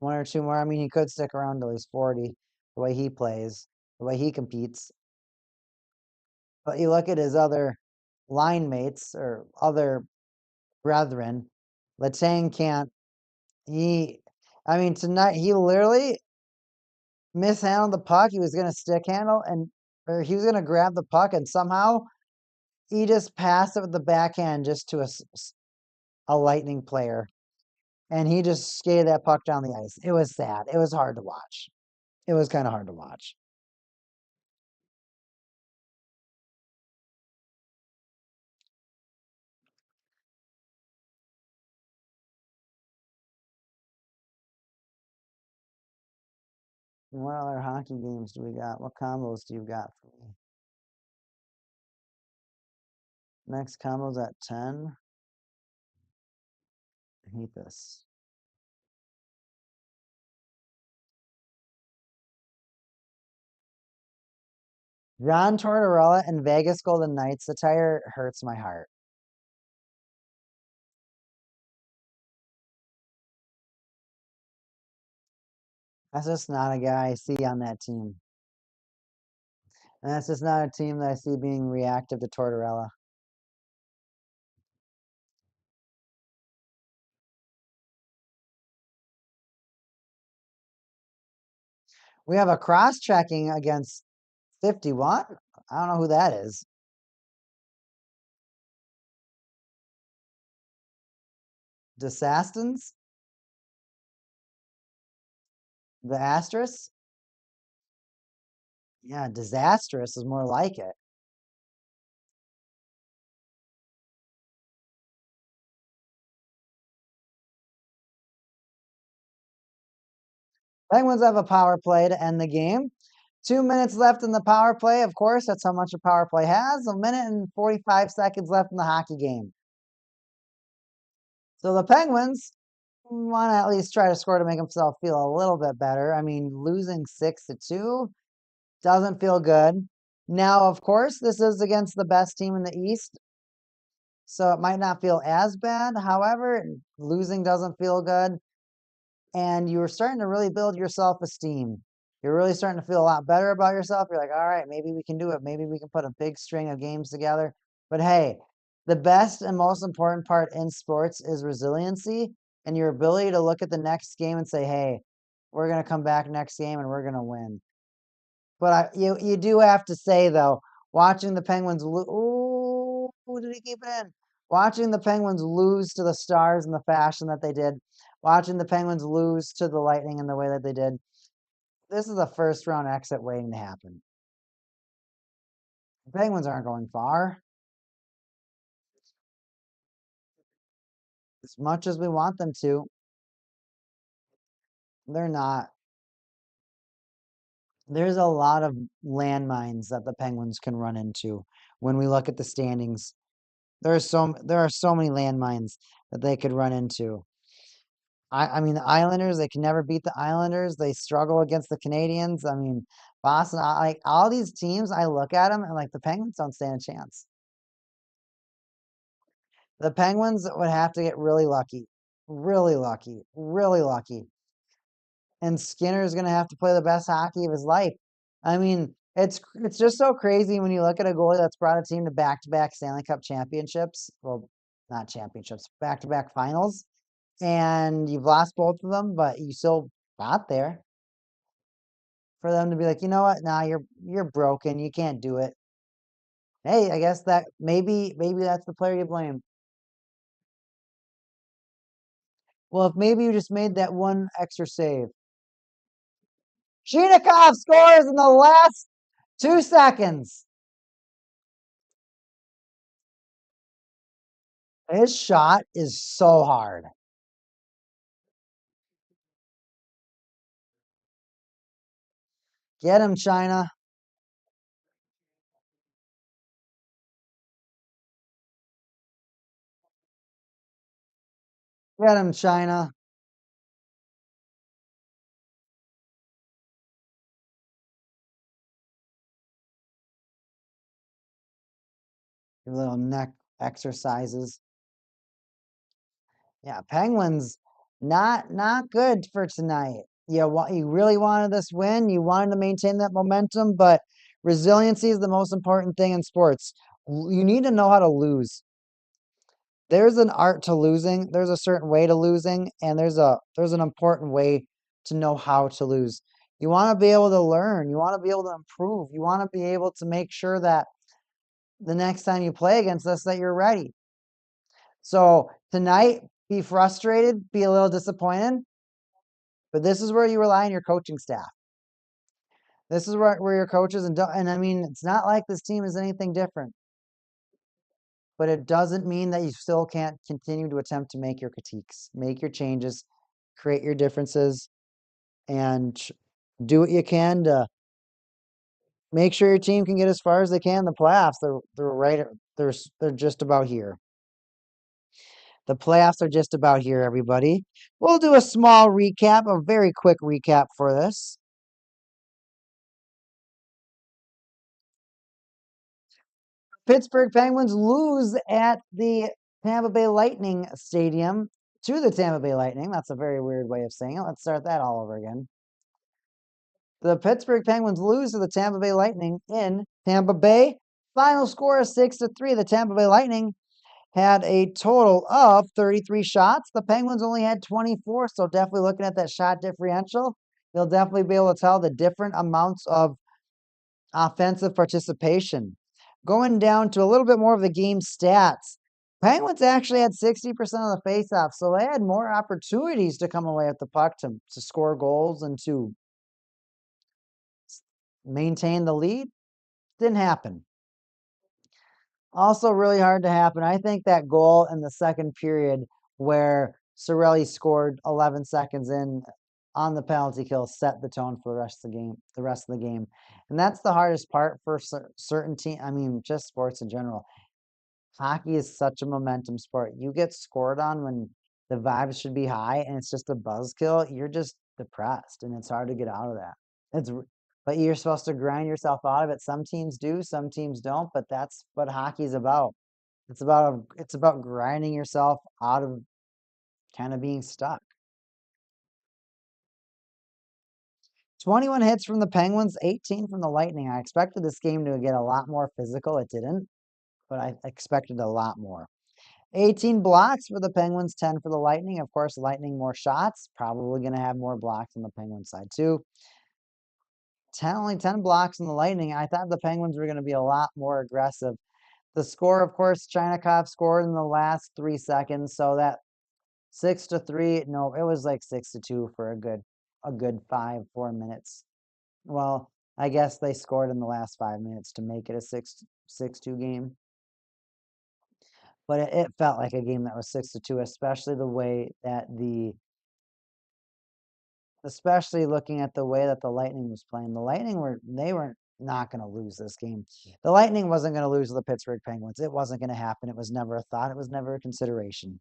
or two more. I mean, he could stick around till he's 40, the way he plays, the way he competes. But you look at his other line mates or other brethren, Letang can't, I mean, tonight, he literally mishandled the puck. He was going to stick handle or he was going to grab the puck and somehow he just passed it with the backhand just to a Lightning player, and he just skated that puck down the ice. It was sad. It was hard to watch. It was kind of hard to watch. What other hockey games do we got? What combos do you got for me? Next combo's at 10. I hate this. John Tortorella and Vegas Golden Knights. The tire hurts my heart. That's just not a guy I see on that team. And that's just not a team that I see being reactive to Tortorella. We have a cross-checking against 51. I don't know who that is. Desastins? The asterisk? Yeah, disastrous is more like it. Penguins have a power play to end the game. 2 minutes left in the power play. Of course, that's how much a power play has. 1 minute and 45 seconds left in the hockey game. So the Penguins want to at least try to score to make themselves feel a little bit better. I mean, losing 6-2 doesn't feel good. Now, of course, this is against the best team in the East, so it might not feel as bad. However, losing doesn't feel good, and you're starting to really build your self-esteem. You're really starting to feel a lot better about yourself. You're like, all right, maybe we can do it. Maybe we can put a big string of games together. But hey, the best and most important part in sports is resiliency and your ability to look at the next game and say, hey, we're going to come back next game and we're going to win. But you do have to say, though, watching the Penguins ooh, did he keep it in? Watching the Penguins lose to the Stars in the fashion that they did, watching the Penguins lose to the Lightning in the way that they did, this is a first round exit waiting to happen. The Penguins aren't going far. As much as we want them to, they're not. There's a lot of landmines that the Penguins can run into when we look at the standings. There are so many landmines that they could run into. I mean, the Islanders, they can never beat the Islanders. They struggle against the Canadians. I mean, Boston, like all these teams, I look at them and like the Penguins don't stand a chance. The Penguins would have to get really lucky, really lucky, really lucky. And Skinner's going to have to play the best hockey of his life. I mean, it's just so crazy when you look at a goalie that's brought a team to back-to-back Stanley Cup championships. Well, not championships, back-to-back finals. And you've lost both of them, but you still got there. For them to be like, you know what? Nah, you're broken. You can't do it. Hey, I guess that maybe that's the player you blame. Well, if maybe you just made that one extra save. Chinikov scores in the last 2 seconds. His shot is so hard. Get him, China. Get him, China. Your little neck exercises. Yeah, Penguins not good for tonight. You really wanted this win. You wanted to maintain that momentum, but resiliency is the most important thing in sports. You need to know how to lose. There's an art to losing. There's a certain way to losing, and there's an important way to know how to lose. You want to be able to learn. You want to be able to improve. You want to be able to make sure that the next time you play against us that you're ready. So tonight, be frustrated, be a little disappointed, but this is where you rely on your coaching staff. This is where your coaches and I mean, it's not like this team is anything different, but it doesn't mean that you still can't continue to attempt to make your critiques, make your changes, create your differences, and do what you can to make sure your team can get as far as they can in the playoffs. They're right. They're just about here. The playoffs are just about here, everybody. We'll do a small recap, a very quick recap for this. Pittsburgh Penguins lose at the Tampa Bay Lightning Stadium to the Tampa Bay Lightning. That's a very weird way of saying it. Let's start that all over again. The Pittsburgh Penguins lose to the Tampa Bay Lightning in Tampa Bay. Final score is 6-3. The Tampa Bay Lightning had a total of 33 shots. The Penguins only had 24, so definitely looking at that shot differential, you'll definitely be able to tell the different amounts of offensive participation. Going down to a little bit more of the game stats, Penguins actually had 60% of the faceoffs, so they had more opportunities to come away with the puck to score goals and to maintain the lead. Didn't happen. Also really hard to happen. I think that goal in the second period where Cirelli scored 11 seconds in on the penalty kill set the tone for the rest of the game. And that's the hardest part for certain team. I mean, just sports in general. Hockey is such a momentum sport. You get scored on when the vibes should be high and it's just a buzzkill. You're just depressed and it's hard to get out of that. But you're supposed to grind yourself out of it. Some teams do, some teams don't, but that's what hockey's about. It's about grinding yourself out of kind of being stuck. 21 hits from the Penguins, 18 from the Lightning. I expected this game to get a lot more physical. It didn't, but I expected a lot more. 18 blocks for the Penguins, 10 for the Lightning. Of course, Lightning more shots, probably going to have more blocks on the Penguins side too. Only 10 blocks in the Lightning. I thought the Penguins were going to be a lot more aggressive. The score, of course, Chinakhov scored in the last 3 seconds, so that 6-3. No, it was like 6-2 for a good 4 minutes. Well, I guess they scored in the last 5 minutes to make it a 6-2 game. But it felt like a game that was 6-2, especially looking at the way that the Lightning was playing. The Lightning weren't not going to lose this game. The Lightning wasn't going to lose to the Pittsburgh Penguins. It wasn't going to happen. It was never a thought. It was never a consideration.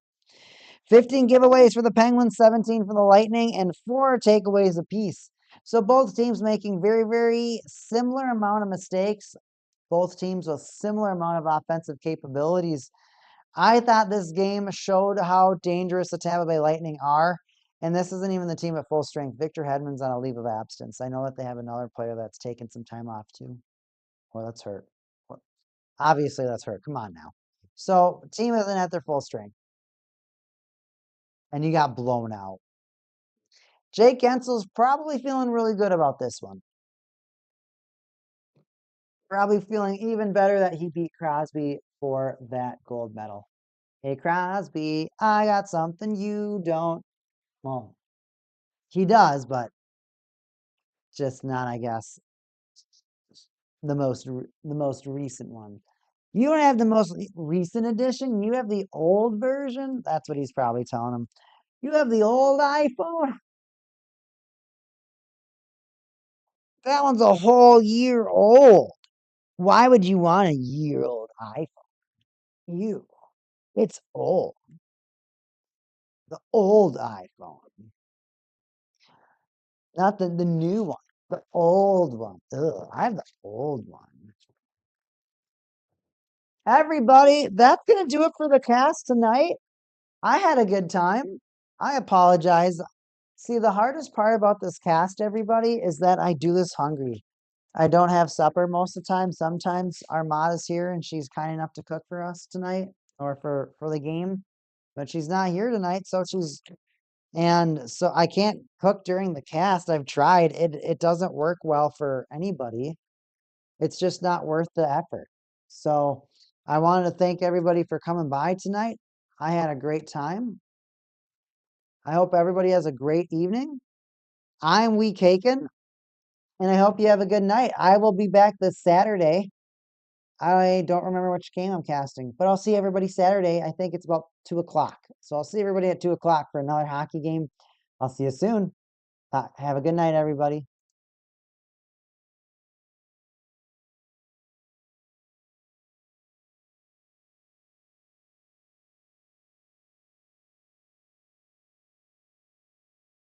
15 giveaways for the Penguins, 17 for the Lightning, and 4 takeaways apiece. So both teams making very, very similar amount of mistakes. Both teams with similar amount of offensive capabilities. I thought this game showed how dangerous the Tampa Bay Lightning are. And this isn't even the team at full strength. Victor Hedman's on a leave of absence. I know that they have another player that's taken some time off too. Or that's hurt. Obviously, that's hurt. Come on now. So team isn't at their full strength. And you got blown out. Jake Gensel's probably feeling really good about this one. Probably feeling even better that he beat Crosby for that gold medal. Hey, Crosby, I got something you don't. Well, he does, but just not, I guess, the most recent one. You don't have the most recent edition. You have the old version. That's what he's probably telling him. You have the old iPhone. That one's a whole year old. Why would you want a year-old iPhone? It's old. The old iPhone. Not the new one. The old one. Ugh, I have the old one. Everybody, that's going to do it for the cast tonight. I had a good time. I apologize. See, the hardest part about this cast, everybody, is that I do this hungry. I don't have supper most of the time. Sometimes Armada's here and she's kind enough to cook for us tonight or for the game. But she's not here tonight, so I can't cook during the cast. I've tried. It doesn't work well for anybody. It's just not worth the effort. So I wanted to thank everybody for coming by tonight. I had a great time. I hope everybody has a great evening. I'm Wee Caken, and I hope you have a good night. I will be back this Saturday. I don't remember which game I'm casting, but I'll see everybody Saturday. I think it's about 2 o'clock. So I'll see everybody at 2 o'clock for another hockey game. I'll see you soon. Have a good night, everybody.